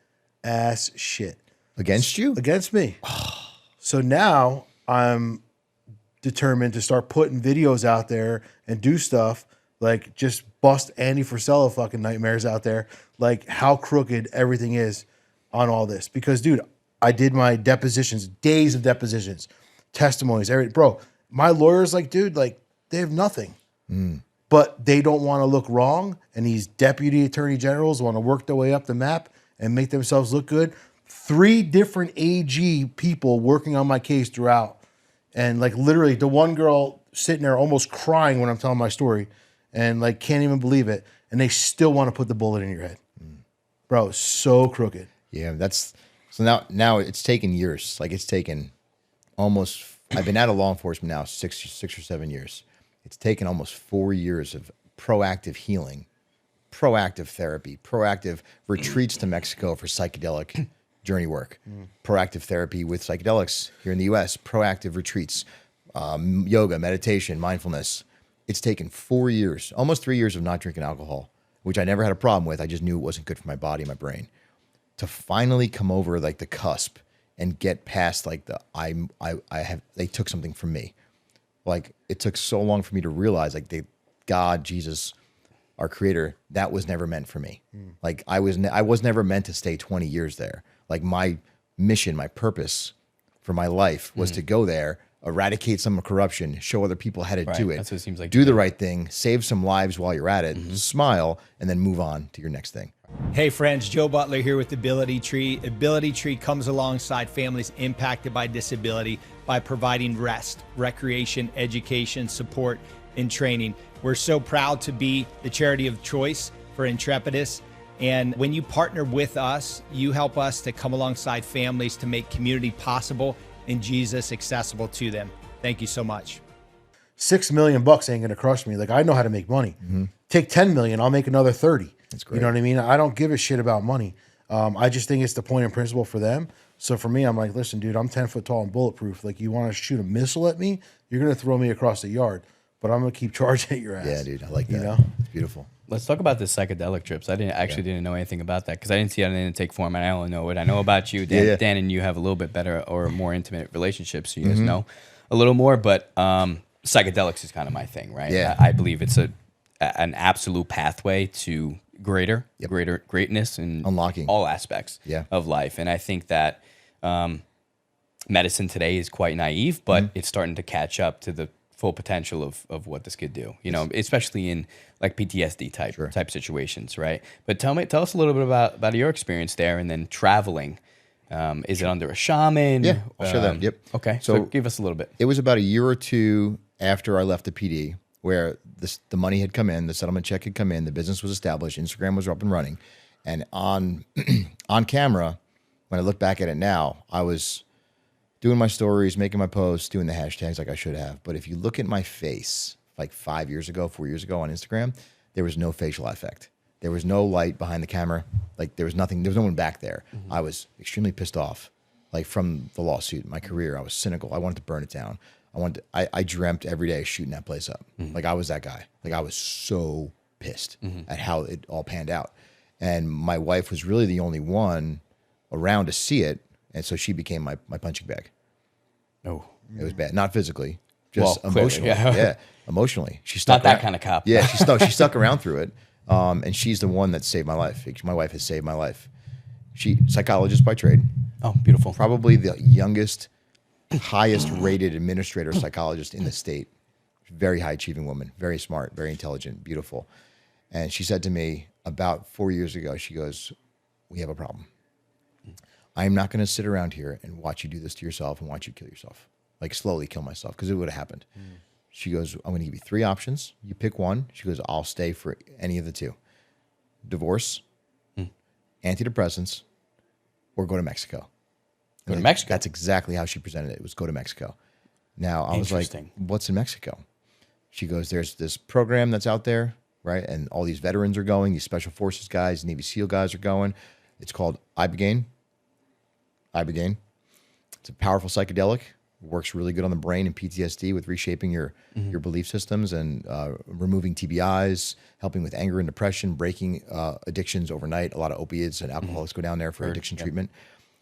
ass shit. Against you? Against me. So now I'm determined to start putting videos out there and do stuff like just bust Andy Frisella fucking nightmares out there, like how crooked everything is on all this. Because, dude, I did my depositions, days of depositions, testimonies, bro. My lawyer's like, dude, like they have nothing, but they don't want to look wrong. And these deputy attorney generals want to work their way up the map and make themselves look good. 3 different AG people working on my case throughout. And like literally the one girl sitting there almost crying when I'm telling my story and like can't even believe it. And they still want to put the bullet in your head. Bro, so crooked. Yeah, so now it's taken years. Like it's taken almost, I've been out of law enforcement now 6 or 7 years. It's taken almost 4 years of proactive healing, proactive therapy, proactive retreats to Mexico for psychedelic journey work, proactive therapy with psychedelics here in the US, proactive retreats, yoga, meditation, mindfulness. It's taken 4 years, almost 3 years of not drinking alcohol, which I never had a problem with. I just knew it wasn't good for my body, my brain. To finally come over like the cusp and get past like they took something from me. Like it took so long for me to realize like God, Jesus, our creator, that was never meant for me. Like I was never meant to stay 20 years there. Like my mission, my purpose for my life was to go there, eradicate some corruption, show other people how to do it. That's what it seems like. Do the right thing, save some lives while you're at it, smile, and then move on to your next thing. Hey friends, Joe Butler here with Ability Tree. Ability Tree comes alongside families impacted by disability by providing rest, recreation, education, support, and training. We're so proud to be the charity of choice for Intrepidus. And when you partner with us, you help us to come alongside families to make community possible and Jesus accessible to them. Thank you so much. $6 million ain't gonna crush me. Like I know how to make money. Take 10 million, I'll make another 30. That's great. You know what I mean? I don't give a shit about money. I just think it's the point and principle for them. So for me, I'm like, listen, dude, I'm 10 foot tall and bulletproof. Like you want to shoot a missile at me, you're gonna throw me across the yard, but I'm gonna keep charging at your ass. Yeah, dude, I like that. You know? It's beautiful. Let's talk about the psychedelic trips. I didn't know anything about that because I didn't see it on intake form, and I only know what I know about you. Dan and you have a little bit better or more intimate relationship, so you guys know a little more. But psychedelics is kind of my thing, right? Yeah. I believe it's an absolute pathway to greatness and Unlocking all aspects of life. And I think that medicine today is quite naive, but it's starting to catch up to the full potential of what this could do, you know, especially in like PTSD type situations, right? But tell us a little bit about your experience there, and then traveling. Is it under a shaman? Yeah, I'll share that. Yep. Okay, so give us a little bit. It was about a year or two after I left the PD, where the money had come in, the settlement check had come in, the business was established, Instagram was up and running. And on on camera, when I look back at it now, I was doing my stories, making my posts, doing the hashtags like I should have. But if you look at my face like 4 years ago on Instagram, there was no facial affect. There was no light behind the camera. Like there was nothing, there was no one back there. I was extremely pissed off, like from the lawsuit, my career. I was cynical. I wanted to burn it down. I dreamt every day of shooting that place up. Like I was that guy. Like I was so pissed at how it all panned out. And my wife was really the only one around to see it. And so she became my punching bag. Oh, it was bad. Not physically, just Well, clearly, emotionally. yeah. Yeah, emotionally. She stuck not that around- kind of cop. Yeah, she stuck around through it. And she's the one that saved my life. My wife has saved my life. She psychologist by trade, Oh, beautiful. probably the youngest, highest rated administrator psychologist in the state. Very high achieving woman, very smart, very intelligent, beautiful. And she said to me about 4 years ago, she goes, "We have a problem. I'm not going to sit around here and watch you do this to yourself and watch you kill yourself, like slowly kill myself, because it would have happened." She goes, "I'm going to give you 3 options. You pick one." She goes, "I'll stay for any of the 2. Divorce, antidepressants, or go to Mexico." Go to Mexico. That's exactly how she presented it. It was go to Mexico. Now, I was like, Interesting. "What's in Mexico?" She goes, "There's this program that's out there, right? And all these veterans are going, these special forces guys, Navy SEAL guys are going. It's called 𝐽𝐵𝐽. 𝐽𝐵𝐽. It's a powerful psychedelic. Works really good on the brain and PTSD with reshaping your belief systems and removing TBIs, helping with anger and depression, breaking addictions overnight. A lot of opiates and alcoholics go down there for addiction treatment."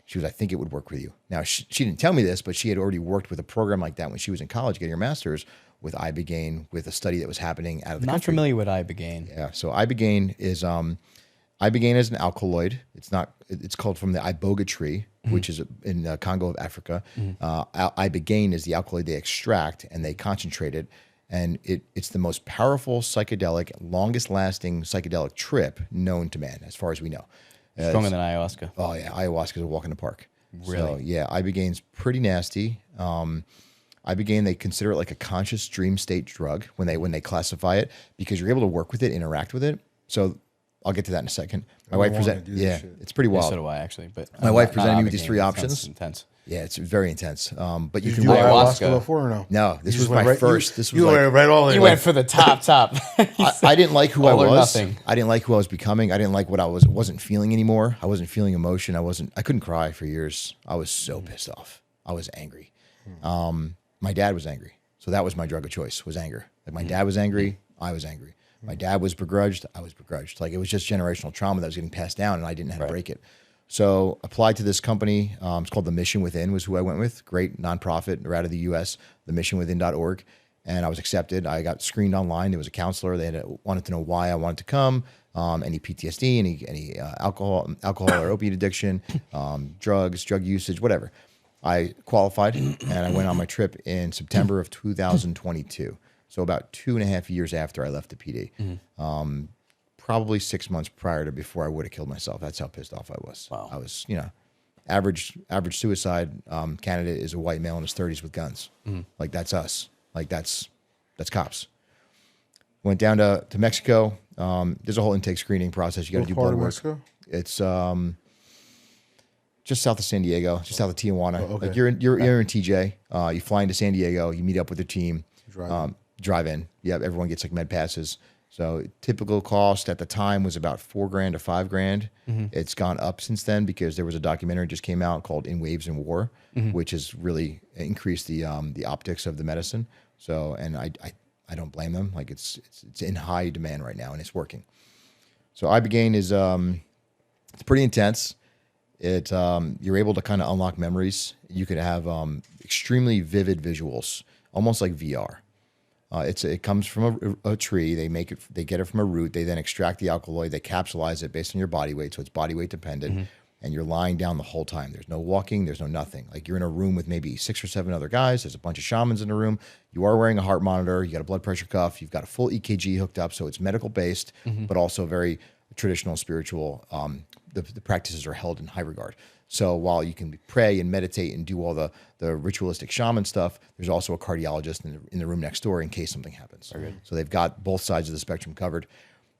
She goes, "I think it would work with you." Now, she didn't tell me this, but she had already worked with a program like that when she was in college getting her master's with 𝐽𝐵𝐽, with a study that was happening out of the Not country. familiar with 𝐽𝐵𝐽. Yeah, so 𝐽𝐵𝐽 is 𝐽𝐵𝐽 is an alkaloid. It's called from the iboga tree, which is in the Congo of Africa. 𝐽𝐵𝐽 is the alkaloid they extract and they concentrate it, and it's the most powerful psychedelic, longest lasting psychedelic trip known to man, as far as we know. Stronger than ayahuasca. Oh yeah, ayahuasca is a walk in the park. Really? So, yeah, 𝐽𝐵𝐽's pretty nasty. 𝐽𝐵𝐽, they consider it like a conscious dream state drug when they classify it, because you're able to work with it, interact with it. So I'll get to that in a second. My wife wanna do this yeah, shit. it's pretty Yeah, wild. so do I actually. But My wife not presented me with 𝐽𝐵𝐽. these 3 It sounds options. Intense. Yeah, it's very intense. But Did you you can do work. ayahuasca? ayahuasca before or no? No, this You was just went my right- first. This was you like, went right all in. You went for the top. I didn't like who I All or was. nothing. I didn't like who I was becoming. I didn't like what I wasn't feeling anymore. I wasn't feeling emotion. I couldn't cry for years. I was so pissed off. I was angry. My dad was angry. So that was my drug of choice, was anger. Like my dad was angry, I was angry. My dad was begrudged, I was begrudged. Like it was just generational trauma that was getting passed down and I didn't know how to break it. So applied to this company. It's called The Mission Within was who I went with. Great nonprofit. They're out of the US, themissionwithin.org. And I was accepted. I got screened online. There was a counselor. They wanted to know why I wanted to come. Any PTSD, any alcohol or opiate addiction, drugs, drug usage, whatever. I qualified and I went on my trip in September of 2022. So about 2.5 years after I left the PD. Probably 6 months prior to before I would have killed myself. That's how pissed off I was. Wow. I was, average suicide candidate is a white male in his 30s with guns. Like that's us. Like that's cops. Went down to Mexico. There's a whole intake screening process. You got to do What part blood of work. Mexico? It's just south of San Diego, just south of Tijuana. Oh, okay. Like you're in TJ. You fly into San Diego. You meet up with your team. Drive in. Yeah, everyone gets like med passes. So typical cost at the time was about $4,000 to $5,000. It's gone up since then because there was a documentary just came out called In Waves and War, which has really increased the optics of the medicine. So, and I don't blame them. Like it's in high demand right now and it's working. So 𝐽𝐵𝐽 is it's pretty intense. You're able to kind of unlock memories. You could have extremely vivid visuals, almost like VR. It comes from a tree. They get it from a root. They then extract the alkaloid. They capsulize it based on your body weight, so it's body weight dependent. And you're lying down the whole time. There's no walking. There's no nothing. Like you're in a room with maybe 6 or 7 other guys. There's a bunch of shamans in the room. You are wearing a heart monitor. You got a blood pressure cuff. You've got a full EKG hooked up, so it's medical based, but also very traditional spiritual. The practices are held in high regard. So while you can pray and meditate and do all the ritualistic shaman stuff, there's also a cardiologist in the room next door in case something happens. So they've got both sides of the spectrum covered.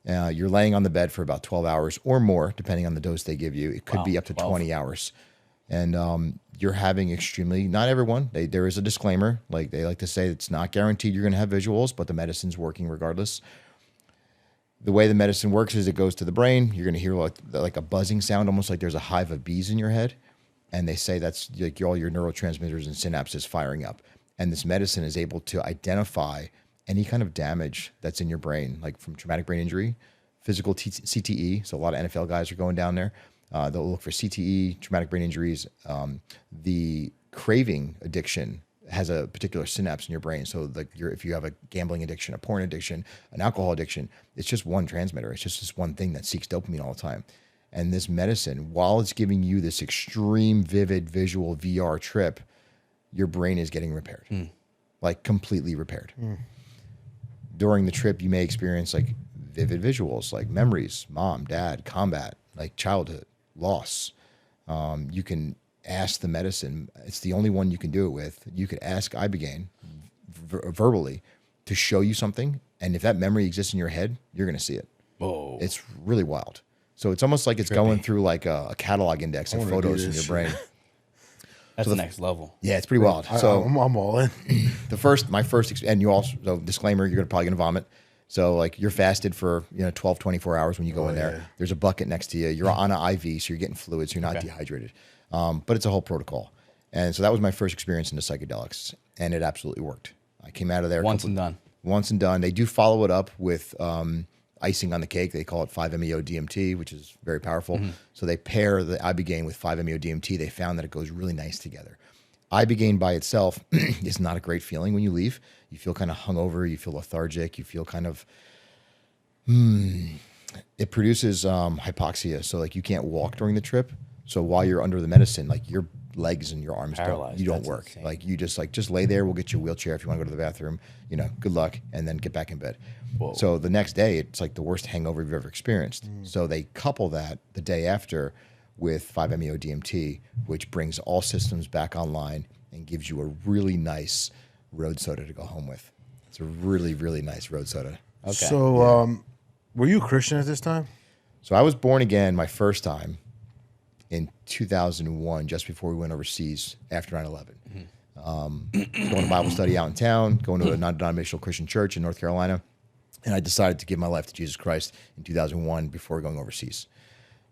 You're laying on the bed for about 12 hours or more, depending on the dose they give you. It could be up to 20 hours. And you're having extremely, not everyone, there is a disclaimer. Like they like to say it's not guaranteed you're going to have visuals, but the medicine's working regardless. The way the medicine works is it goes to the brain. You're going to hear like a buzzing sound, almost like there's a hive of bees in your head. And they say that's like all your neurotransmitters and synapses firing up. And this medicine is able to identify any kind of damage that's in your brain, like from traumatic brain injury, physical CTE. So a lot of NFL guys are going down there. They'll look for CTE, traumatic brain injuries. The craving addiction has a particular synapse in your brain. So like if you have a gambling addiction, a porn addiction, an alcohol addiction, it's just one transmitter. It's just this one thing that seeks dopamine all the time. And this medicine, while it's giving you this extreme, vivid, visual VR trip, your brain is getting repaired, like completely repaired. During the trip, you may experience like vivid visuals, like memories, mom, dad, combat, like childhood, loss. You can ask the medicine. It's the only one you can do it with. You could ask ibogaine verbally to show you something. And if that memory exists in your head, you're going to see it. Whoa. It's really wild. So it's almost like it's going through like a catalog index of photos in your brain. That's the next level. Yeah, it's pretty wild. So I'm all in. And you also, so disclaimer, you're probably going to vomit. So like you're fasted for 12, 24 hours when you go in there. Yeah. There's a bucket next to you. You're on an IV, so you're getting fluids. So you're not dehydrated. But it's a whole protocol. And so that was my first experience into psychedelics, and it absolutely worked. I came out of there once and done. They do follow it up with icing on the cake. They call it 5-MeO-DMT, which is very powerful. So they pair the ibogaine with 5-MeO-DMT. They found that it goes really nice together. Ibogaine by itself is not a great feeling when you leave. You feel kind of hungover. You feel lethargic. You feel kind of, it produces hypoxia. So like you can't walk during the trip. So while you're under the medicine, like your legs and your arms don't work. Insane. Like you just lay there. We'll get you a wheelchair if you want to go to the bathroom. Good luck, and then get back in bed. Whoa. So the next day, it's like the worst hangover you've ever experienced. So they couple that the day after with 5-MeO-DMT, which brings all systems back online and gives you a really nice road soda to go home with. It's a really, really nice road soda. Okay. So were you a Christian at this time? So I was born again my first time in 2001, just before we went overseas after 9/11. Going to Bible study out in town, going to a non-denominational Christian church in North Carolina. And I decided to give my life to Jesus Christ in 2001 before going overseas.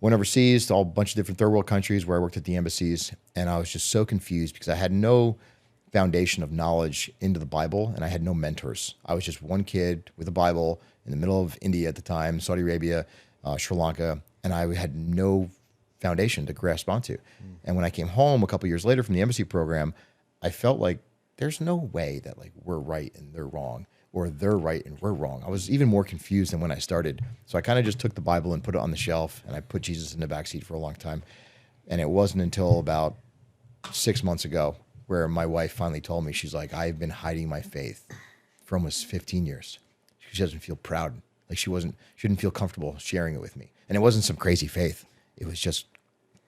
Went overseas to a bunch of different third world countries where I worked at the embassies. And I was just so confused because I had no foundation of knowledge into the Bible, and I had no mentors. I was just one kid with a Bible in the middle of India at the time, Saudi Arabia, Sri Lanka, and I had no foundation to grasp onto. And when I came home a couple years later from the embassy program, I felt like there's no way that like we're right and they're wrong, or they're right and we're wrong. I was even more confused than when I started. So I kind of just took the Bible and put it on the shelf, and I put Jesus in the backseat for a long time. And it wasn't until about 6 months ago where my wife finally told me, she's like, I've been hiding my faith for almost 15 years. She doesn't feel proud. Like she didn't feel comfortable sharing it with me. And it wasn't some crazy faith. It was just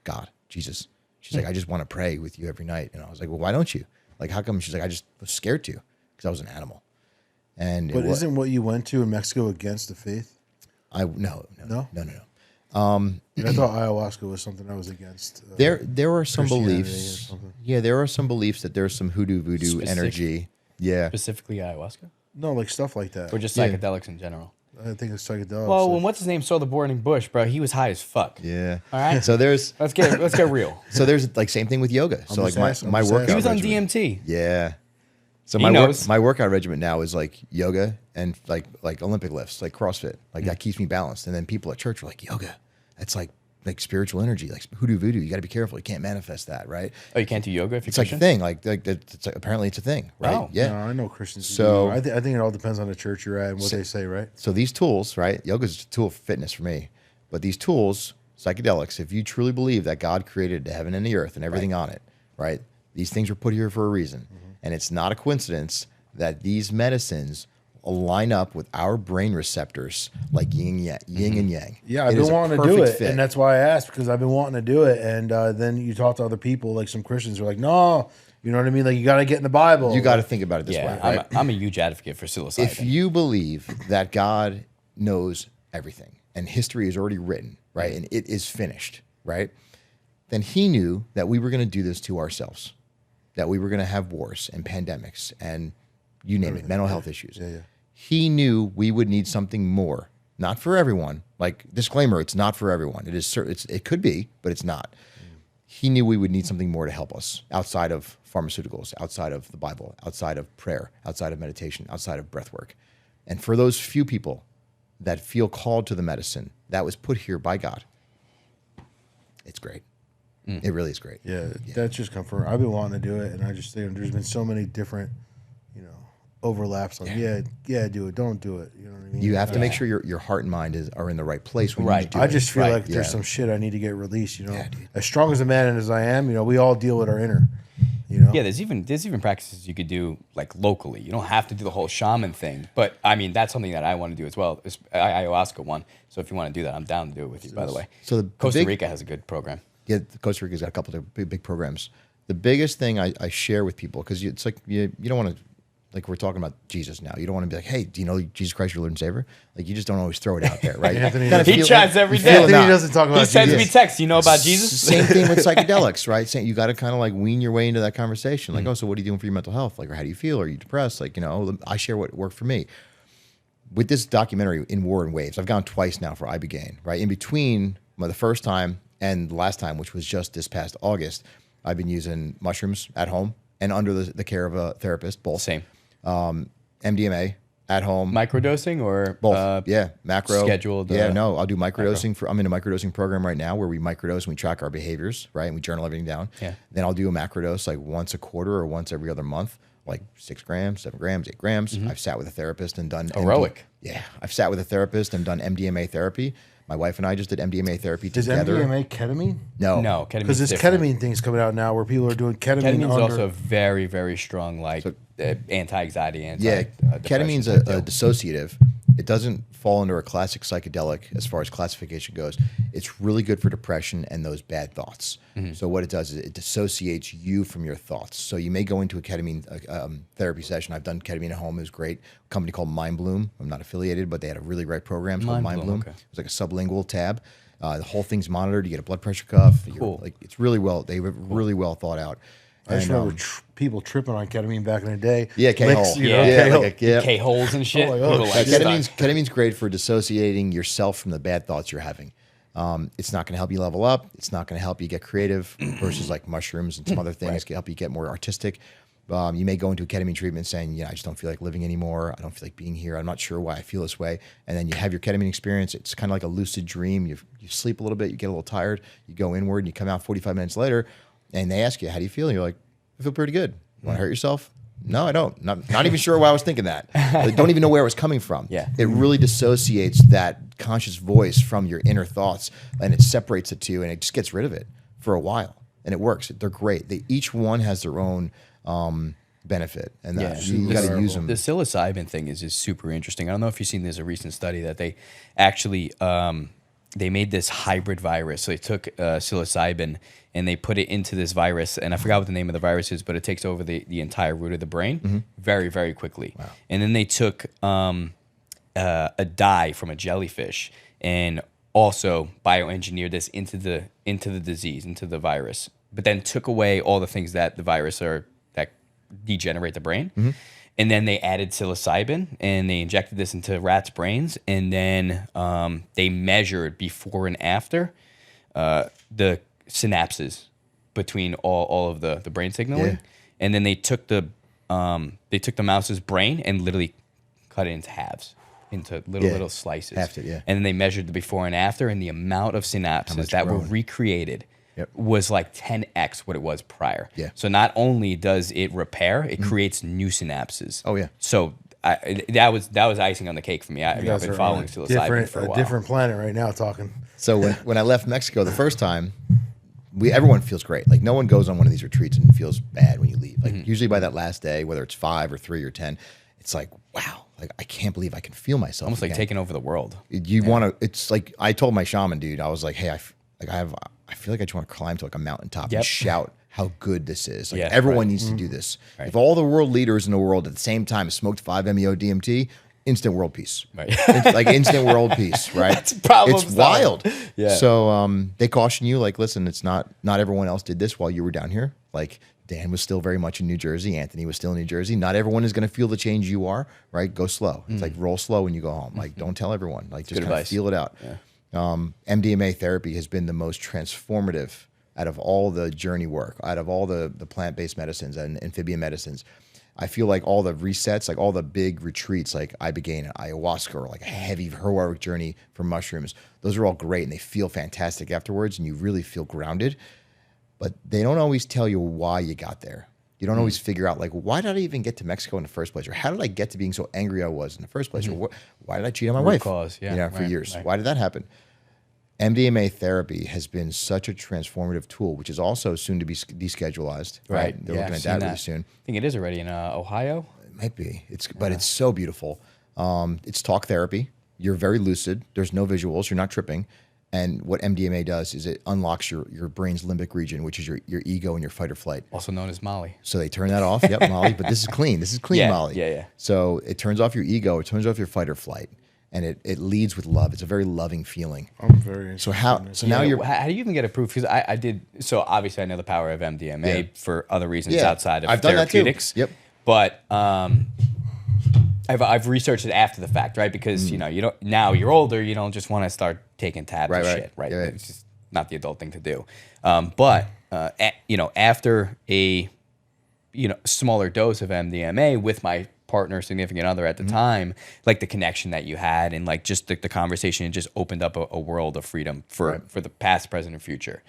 God, Jesus. She's like, I just want to pray with you every night. And I was like, well, why don't you? Like, how come? She's like, I just was scared to, because I was an animal. But isn't what you went to in Mexico against the faith? No. I thought ayahuasca was something I was against. There are some beliefs. Yeah, there are some beliefs that there's some hoodoo voodoo energy. Yeah, specifically ayahuasca. No, like stuff like that, or just psychedelics in general. I think it's psychedelics. Well, when what's his name saw the burning bush, bro, he was high as fuck. Yeah. All right. So there's let's get real. So there's like same thing with yoga. So like my workout. He was on regimen. DMT. Yeah. So my my workout regimen now is like yoga and like Olympic lifts, like CrossFit. Like that keeps me balanced. And then people at church are like, yoga, that's like spiritual energy, like hoodoo voodoo. You got to be careful. You can't manifest that, right? Oh, you can't do yoga if you're Christian? Like a thing. Like it's apparently it's a thing, right? Oh. Yeah. No, I know Christians. So I think it all depends on the church you're at and what they say, right? So these tools, right? Yoga is a tool for fitness for me, but these tools, psychedelics, if you truly believe that God created the heaven and the earth and everything on it, right? These things were put here for a reason, and it's not a coincidence that these medicines line up with our brain receptors like yin and yang. Yeah, I've It is been a wanting to do perfect it, fit. and that's why I asked, because I've been wanting to do it. And then you talk to other people, like some Christians, who are like, no, you know what I mean? Like, you got to get in the Bible. You got to think about it this Yeah, way, right? I'm a huge advocate for psilocybin. If you believe that God knows everything and history is already written, right, and it is finished, right, then he knew that we were going to do this to ourselves, that we were going to have wars and pandemics and you name it, mental health issues. He knew we would need something more, not for everyone. Like, disclaimer, it's not for everyone. It is. It could be, but it's not. He knew we would need something more to help us outside of pharmaceuticals, outside of the Bible, outside of prayer, outside of meditation, outside of breath work. And for those few people that feel called to the medicine that was put here by God, it's great. It really is great. Yeah, that's just confirmed. I've been wanting to do it, and I just think there's been so many different, overlaps. Like, yeah, do it, don't do it. You know what I mean? You have to make sure your heart and mind are in the right place when Right. you do I it. just feel like Yeah. there's some shit I need to get released. Yeah, dude. As strong as a man and as I am, we all deal with our inner. Yeah, there's even practices you could do like locally. You don't have to do the whole shaman thing, but I mean that's something that I want to do as well. It's ayahuasca one. So if you want to do that, I'm down to do it with you. By the way, So the Costa big- Rica has a good program. Yeah, Costa Rica's got a couple of big programs. The biggest thing I share with people, because it's like you don't want to, like we're talking about Jesus now. You don't want to be like, hey, do you know Jesus Christ your Lord and Savior? Like, you just don't always throw it out there, right? Anthony Kinda doesn't- He feel- chats every you day. feel it Anthony out. doesn't talk about He sends Jesus. me texts. You know about Jesus? Same thing with psychedelics, right? Saying you got to kind of like wean your way into that conversation. Like, oh, so what are you doing for your mental health? Like, or how do you feel? Are you depressed? Like, I share what worked for me. With this documentary, In War and Waves, I've gone twice now for ibogaine, right? In between the first time and the last time, which was just this past August, I've been using mushrooms at home and under the care of a therapist, both. Same. MDMA at home. Microdosing or Both. Macro. scheduled, No, I'll do microdosing. I'm in a microdosing program right now where we microdose and we track our behaviors, right? And we journal everything down. Yeah. Then I'll do a macrodose like once a quarter or once every other month, like 6 grams, 7 grams, 8 grams. I've sat with a therapist and done Heroic. I've sat with a therapist and done MDMA therapy. My wife and I just did MDMA therapy Is together. MDMA ketamine? no, ketamine. Because this ketamine thing's coming out now where people are doing ketamine Ketamine's under. also a very, very strong anti-anxiety, Yeah, depression ketamine's type a deal. dissociative. It doesn't fall under a classic psychedelic as far as classification goes. It's really good for depression and those bad thoughts. So what it does is it dissociates you from your thoughts. So you may go into a ketamine therapy session. I've done ketamine at home. It was great. A company called Mind Bloom. I'm not affiliated, but they had a really great program called Mind Mind Bloom, Bloom. okay. It was like a sublingual tab. The whole thing's monitored. You get a blood pressure cuff. Cool. Like, it's really well. They were really well thought out. I just And, remember people tripping on ketamine back in the day. Yeah, K-hole. Licks, you Yeah, know, yeah, K-hole. like yeah. K-holes and shit. Oh my God. People Yeah, like Ketamine's great for dissociating yourself from the bad thoughts you're having. It's not going to help you level up. It's not going to help you get creative versus like mushrooms and some other things can help you get more artistic. You may go into a ketamine treatment saying, I just don't feel like living anymore. I don't feel like being here. I'm not sure why I feel this way. And then you have your ketamine experience. It's kind of like a lucid dream. You sleep a little bit. You get a little tired. You go inward and you come out 45 minutes later and they ask you, how do you feel? And you're like, I feel pretty good. You want to hurt yourself? No, I don't. Not even sure why I was thinking that. I don't even know where it was coming from. Yeah. It really dissociates that conscious voice from your inner thoughts and it separates the two and it just gets rid of it for a while. And it works. They're great. Each one has their own benefit. And that, you got to use them. The psilocybin thing is super interesting. I don't know if you've seen, there's a recent study that they actually they made this hybrid virus. So they took psilocybin and they put it into this virus, and I forgot what the name of the virus is, but it takes over the entire root of the brain very, very quickly. Wow. And then they took a dye from a jellyfish and also bioengineered this into the disease, into the virus, but then took away all the things that the virus that degenerate the brain. And then they added psilocybin and they injected this into rats' brains. And then they measured before and after the synapses between all of the brain signaling. Yeah. And then they took the mouse's brain and literally cut it into halves, into little slices. Halved it, yeah. And then they measured the before and after, and the amount of synapses that were recreated was like 10x what it was prior. Yeah. So not only does it repair, it creates new synapses. Oh, yeah. So that was icing on the cake for me. I've guys been are following on psilocybin for a while. different planet right now talking. So when I left Mexico the first time, everyone feels great. Like no one goes on one of these retreats and feels bad when you leave. Like usually by that last day, whether it's 5 or 3 or 10, it's like, wow, like, I can't believe I can feel myself. Almost like again. taking over the world. You want to, it's like, I told my shaman dude, I was like, hey, I feel like I just want to climb to like a mountaintop and shout how good this is. Like everyone needs to do this. Right. If all the world leaders in the world at the same time smoked 5-MeO DMT, instant world peace. Right. Like instant world peace, right? That's problem It's wild. Yeah. So they caution you, like, listen, it's not everyone else did this while you were down here. Like Dan was still very much in New Jersey. Anthony was still in New Jersey. Not everyone is going to feel the change you are, right? Go slow. It's like roll slow when you go home. Like don't tell everyone. Like just kind of feel it out. Yeah. MDMA therapy has been the most transformative out of all the journey work, out of all the plant-based medicines and amphibian medicines. I feel like all the resets, like all the big retreats, like ibogaine and ayahuasca, or like a heavy heroic journey for mushrooms, those are all great and they feel fantastic afterwards and you really feel grounded. But they don't always tell you why you got there. You don't always figure out, like, why did I even get to Mexico in the first place? Or how did I get to being so angry I was in the first place? Or why did I cheat on my wife? Cause, for years. Right. Why did that happen? MDMA therapy has been such a transformative tool, which is also soon to be deschedulized. Right. They're looking at that really soon. I think it is already in Ohio. It might be. But it's so beautiful. It's talk therapy. You're very lucid. There's no visuals. You're not tripping. And what MDMA does is it unlocks your brain's limbic region, which is your ego and your fight or flight. Also known as Molly. So they turn that off. Yep, Molly. But this is clean. This is clean Molly. Yeah. So it turns off your ego. It turns off your fight or flight. And it leads with love. It's a very loving feeling. I'm very So how? So now you're. How do you even get approved? Because I did. So obviously I know the power of MDMA for other reasons outside of therapeutics. Yep. But I've researched it after the fact, right? Because you don't. Now you're older. You don't just want to start taking tabs of shit, right? Yeah. It's just not the adult thing to do. But after a smaller dose of MDMA with my partner, significant other at the time, like the connection that you had and like just the conversation, it just opened up a world of freedom for the past, present, and future.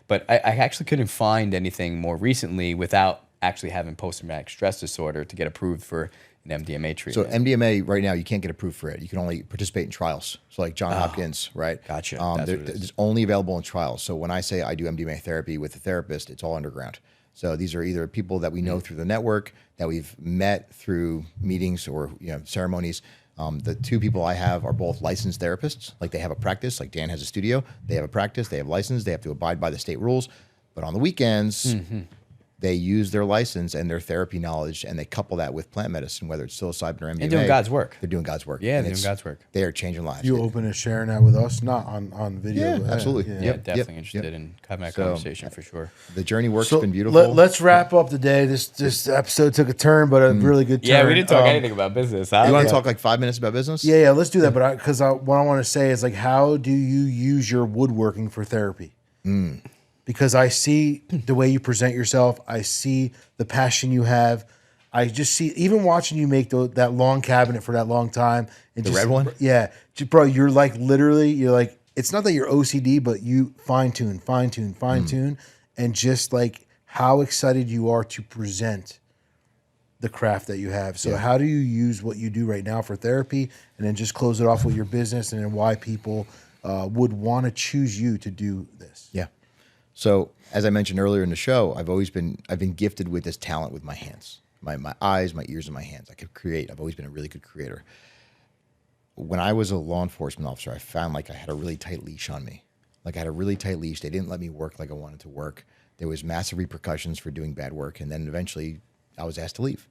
But I actually couldn't find anything more recently without actually having post-traumatic stress disorder to get approved for an MDMA treatment. So MDMA right now, you can't get approved for it. You can only participate in trials. So like Johns Hopkins, right? Gotcha. It's only available in trials. So when I say I do MDMA therapy with a therapist, it's all underground. So these are either people that we know through the network, that we've met through meetings or ceremonies. The two people I have are both licensed therapists. Like they have a practice. Like Dan has a studio. They have a practice. They have license. They have to abide by the state rules. But on the weekends, they use their license and their therapy knowledge, and they couple that with plant medicine, whether it's psilocybin or MDMA. They're doing God's work. They're doing God's work. Yeah, they're doing God's work. They are changing lives. You open to sharing that with us, not on video. Yeah, absolutely. Yeah, definitely interested in having that conversation for sure. The journey work's been beautiful. Let's wrap up the day. This episode took a turn, but a really good turn. Yeah, we didn't talk anything about business. You want to talk like 5 minutes about business? Yeah, let's do that. But because what I want to say is, like, how do you use your woodworking for therapy? Because I see the way you present yourself. I see the passion you have. I just see, even watching you make that long cabinet for that long time. And the red one? Yeah. Bro, you're like, literally, you're like, it's not that you're OCD, but you fine tune. And just like how excited you are to present the craft that you have. So how do you use what you do right now for therapy? And then just close it off with your business, and then why people would want to choose you to do this. Yeah. So as I mentioned earlier in the show, I've been gifted with this talent with my hands, my eyes, my ears, and my hands. I could create. I've always been a really good creator. When I was a law enforcement officer, I found like I had a really tight leash on me. Like I had a really tight leash. They didn't let me work like I wanted to work. There was massive repercussions for doing bad work. And then eventually I was asked to leave.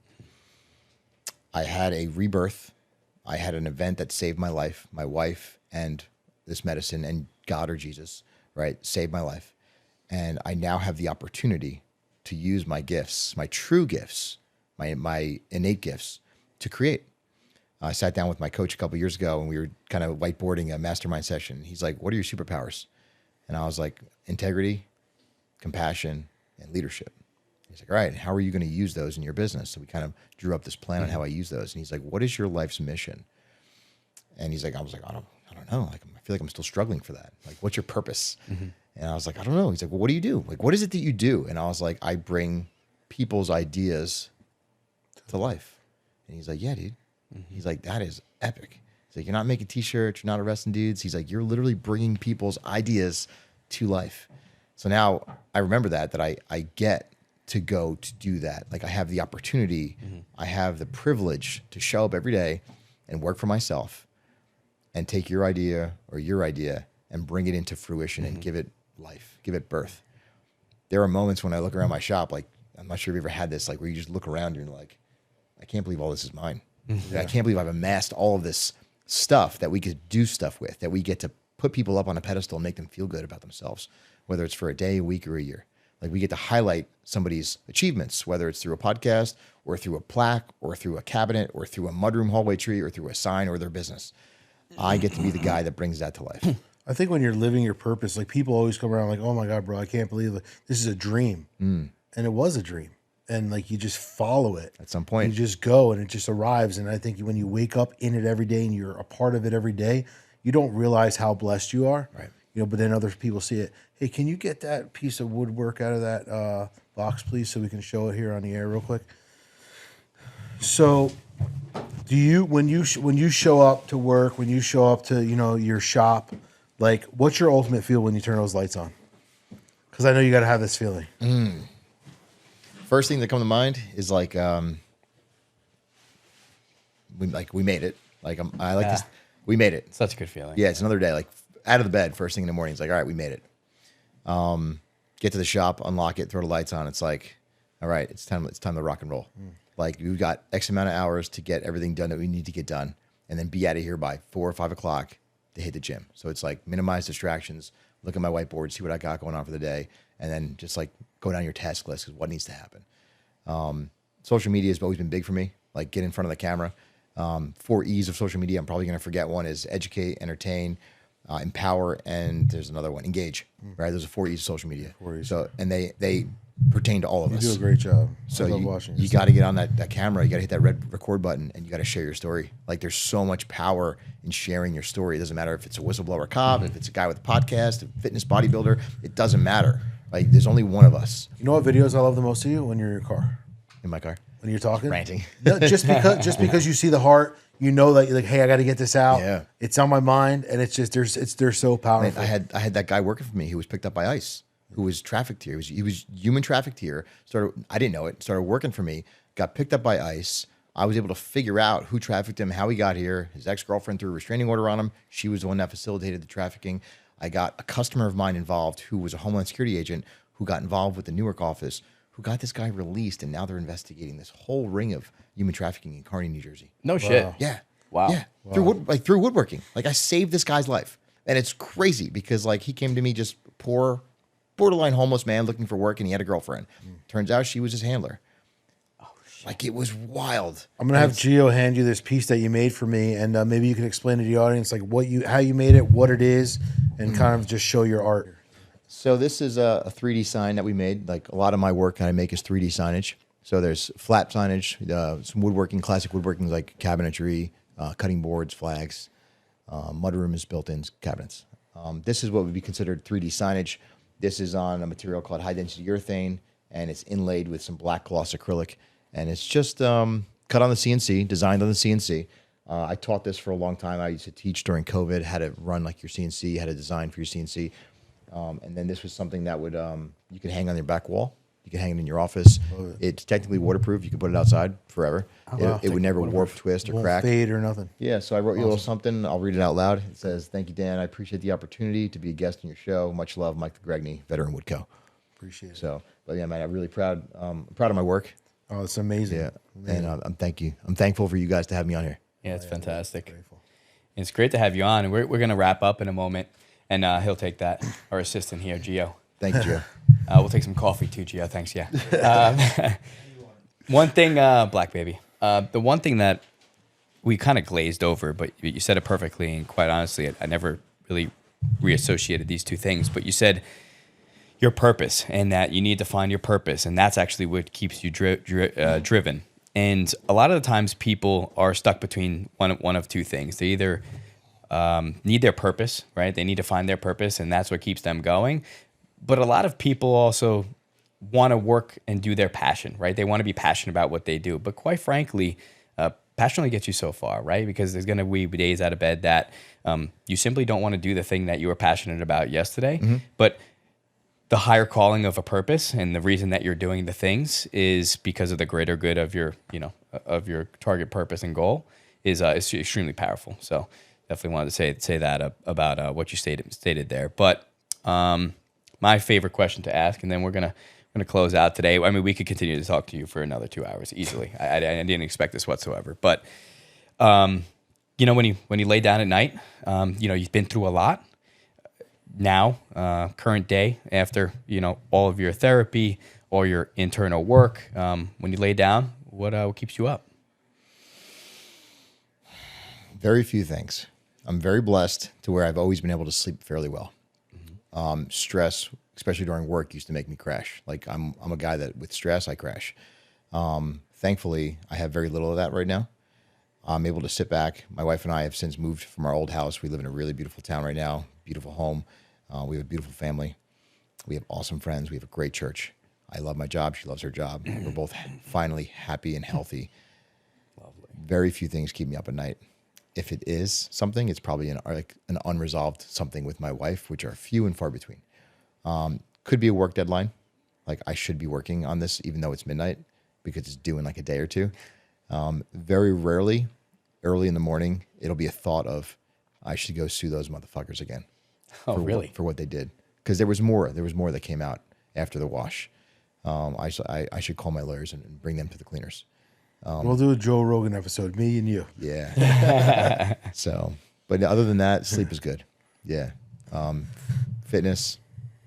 I had a rebirth. I had an event that saved my life. My wife and this medicine and God or Jesus, right, saved my life. And I now have the opportunity to use my gifts, my true gifts, my innate gifts to create. I sat down with my coach a couple of years ago and we were kind of whiteboarding a mastermind session. He's like, what are your superpowers? And I was like, integrity, compassion, and leadership. He's like, all right, how are you going to use those in your business? So we kind of drew up this plan on how I use those. And he's like, what is your life's mission? And he's like, I was like, I don't know. Like, I feel like I'm still struggling for that. Like, what's your purpose? And I was like, I don't know. He's like, well, what do you do? Like, what is it that you do? And I was like, I bring people's ideas to life. And he's like, yeah, dude. He's like, that is epic. He's like, you're not making t-shirts. You're not arresting dudes. He's like, you're literally bringing people's ideas to life. So now I remember that I get to go to do that. Like I have the opportunity. I have the privilege to show up every day and work for myself and take your idea and bring it into fruition and give it life, give it birth. There are moments when I look around my shop, like, I'm not sure if you ever had this, like where you just look around and you're like, I can't believe all this is mine. I can't believe I've amassed all of this stuff that we could do stuff with, that we get to put people up on a pedestal and make them feel good about themselves, whether it's for a day, a week, or a year. Like we get to highlight somebody's achievements, whether it's through a podcast or through a plaque or through a cabinet or through a mudroom hallway tree or through a sign or their business. I get to be the guy that brings that to life. I think when you're living your purpose, like people always come around like, oh my God, bro, I can't believe it. This is a dream. And it was a dream. And like, you just follow it. At some point. You just go and it just arrives. And I think when you wake up in it every day and you're a part of it every day, you don't realize how blessed you are. Right. You know, but then other people see it. Hey, can you get that piece of woodwork out of that box, please, so we can show it here on the air real quick? So do you, when you show up to work, when you show up to, you know, your shop, like what's your ultimate feel when you turn those lights on? Because I know you got to have this feeling. First thing that comes to mind is like, we made it. Like I like this. We made it. Such a good feeling. Yeah, it's another day. Like out of the bed, first thing in the morning. It's like, all right, we made it. Get to the shop, unlock it, throw the lights on. It's like, all right, it's time to rock and roll. Like we've got X amount of hours to get everything done that we need to get done, and then be out of here by 4 or 5 o'clock to hit the gym. So it's like minimize distractions, look at my whiteboard, see what I got going on for the day, and then just like go down your task list because what needs to happen. Social media has always been big for me. Like get in front of the camera. 4 E's of social media. I'm probably going to forget one is educate, entertain, empower, and there's another one, engage. Right? Those are 4 E's of social media. 4 E's. So and they pertain to all of us. You do a great job. So I love watching you got to get on that camera. You got to hit that red record button, and you got to share your story. Like there's so much power in sharing your story. It doesn't matter if it's a whistleblower cop, if it's a guy with a podcast, a fitness bodybuilder. It doesn't matter. Like there's only one of us. You know what videos I love the most of you? When you're in your car. In my car. When you're talking. Ranting. No, just because you see the heart, you know that you're like, hey, I got to get this out. Yeah. It's on my mind, and it's just they're so powerful. I had that guy working for me who was picked up by ICE, who was trafficked here. He was human trafficked here. I didn't know it. Started working for me. Got picked up by ICE. I was able to figure out who trafficked him, how he got here. His ex-girlfriend threw a restraining order on him. She was the one that facilitated the trafficking. I got a customer of mine involved who was a Homeland Security agent who got involved with the Newark office, who got this guy released, and now they're investigating this whole ring of human trafficking in Kearney, New Jersey. No shit. Yeah. Wow. Yeah. Through woodworking. Like I saved this guy's life. And it's crazy because like he came to me just poor, borderline homeless man looking for work, and he had a girlfriend. Turns out she was his handler. Oh shit. Like it was wild. I'm gonna have Gio hand you this piece that you made for me, and maybe you can explain to the audience like how you made it, what it is, and kind of just show your art. So this is a 3D sign that we made. Like a lot of my work I make is 3D signage. So there's flat signage, some woodworking, classic woodworking like cabinetry, cutting boards, flags, mudroom is built-in cabinets. This is what would be considered 3D signage. This is on a material called high-density urethane, and it's inlaid with some black gloss acrylic. And it's just cut on the CNC, designed on the CNC. I taught this for a long time. I used to teach during COVID how to run like your CNC, how to design for your CNC. And then this was something that would you could hang on your back wall. You can hang it in your office. It's technically waterproof. You can put it outside forever. Wow. It would never warp, twist, or Won't crack. fade or nothing. Yeah, so I wrote you a little something. I'll read it out loud. It says, "Thank you, Dan. I appreciate the opportunity to be a guest on your show. Much love, Mike the Gregney, veteran Woodco." Appreciate it. So, but yeah, man, I'm really proud. I'm proud of my work. Oh, it's amazing. Yeah, Amazing. and I'm thank you. I'm thankful for you guys to have me on here. Yeah, it's fantastic. Grateful. It's great to have you on. And we're going to wrap up in a moment, and he'll take that, our assistant here, Gio. Thank you, Joe. We'll take some coffee too, Gio. Thanks, yeah. One thing, Black Baby. The one thing that we kind of glazed over, but you said it perfectly, and quite honestly, I never really reassociated these two things, but you said your purpose, and that you need to find your purpose, and that's actually what keeps you driven. And a lot of the times people are stuck between one of two things. They either need their purpose, right? They need to find their purpose, and that's what keeps them going. But a lot of people also want to work and do their passion, right? They want to be passionate about what they do. But quite frankly, passion only gets you so far, right? Because there's going to be days out of bed that you simply don't want to do the thing that you were passionate about yesterday. Mm-hmm. But the higher calling of a purpose and the reason that you're doing the things is because of the greater good of your, of your target purpose and goal. is extremely powerful. So definitely wanted to say that about what you stated there. But my favorite question to ask, and then we're gonna close out today. I mean, we could continue to talk to you for another 2 hours easily. I didn't expect this whatsoever. But when you lay down at night, you've been through a lot. Now, current day, after all of your therapy or your internal work, when you lay down, what keeps you up? Very few things. I'm very blessed to where I've always been able to sleep fairly well. Stress, especially during work, used to make me crash. Like I'm a guy that with stress, I crash. Thankfully, I have very little of that right now. I'm able to sit back. My wife and I have since moved from our old house. We live in a really beautiful town right now, beautiful home. We have a beautiful family. We have awesome friends. We have a great church. I love my job. She loves her job. We're both finally happy and healthy. Lovely. Very few things keep me up at night. If it is something, it's probably an unresolved something with my wife, which are few and far between. Could be a work deadline. Like I should be working on this, even though it's midnight, because it's due in like a day or two. Very rarely, early in the morning, it'll be a thought of, I should go sue those motherfuckers again. Oh, really? For what they did. Because there was more that came out after the wash. I should call my lawyers and bring them to the cleaners. We'll do a Joe Rogan episode, me and you. Yeah. So, but other than that, sleep is good. Yeah. Fitness,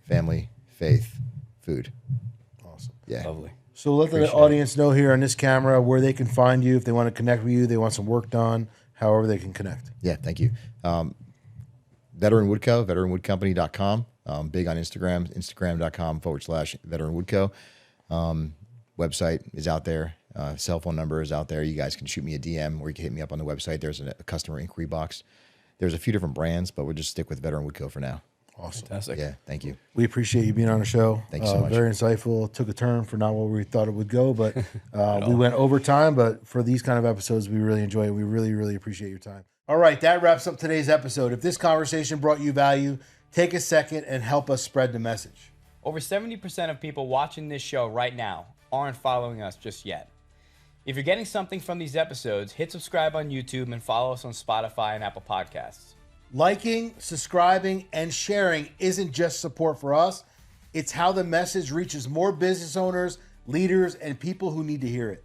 family, faith, food. Awesome. Yeah. Lovely. So let the audience know here on this camera where they can find you if they want to connect with you, they want some work done, however they can connect. Yeah, thank you. Veteran Woodco, veteranwoodcompany.com. Big on Instagram, instagram.com/veteranwoodco. Website is out there. Cell phone number is out there. You guys can shoot me a DM or you can hit me up on the website. There's a customer inquiry box. There's a few different brands, but we'll just stick with Veteran Woodco for now. Awesome. Fantastic. Yeah, thank you. We appreciate you being on the show. Thank you so much. Very insightful. Took a turn for not where we thought it would go, but we went over time. But for these kind of episodes, we really enjoy it. We really, really appreciate your time. All right, that wraps up today's episode. If this conversation brought you value, take a second and help us spread the message. Over 70% of people watching this show right now aren't following us just yet. If you're getting something from these episodes, hit subscribe on YouTube and follow us on Spotify and Apple Podcasts. Liking, subscribing, and sharing isn't just support for us. It's how the message reaches more business owners, leaders, and people who need to hear it.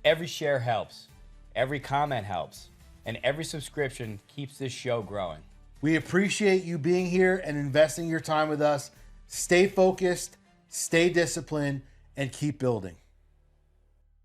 Every share helps. Every comment helps. And every subscription keeps this show growing. We appreciate you being here and investing your time with us. Stay focused, stay disciplined, and keep building.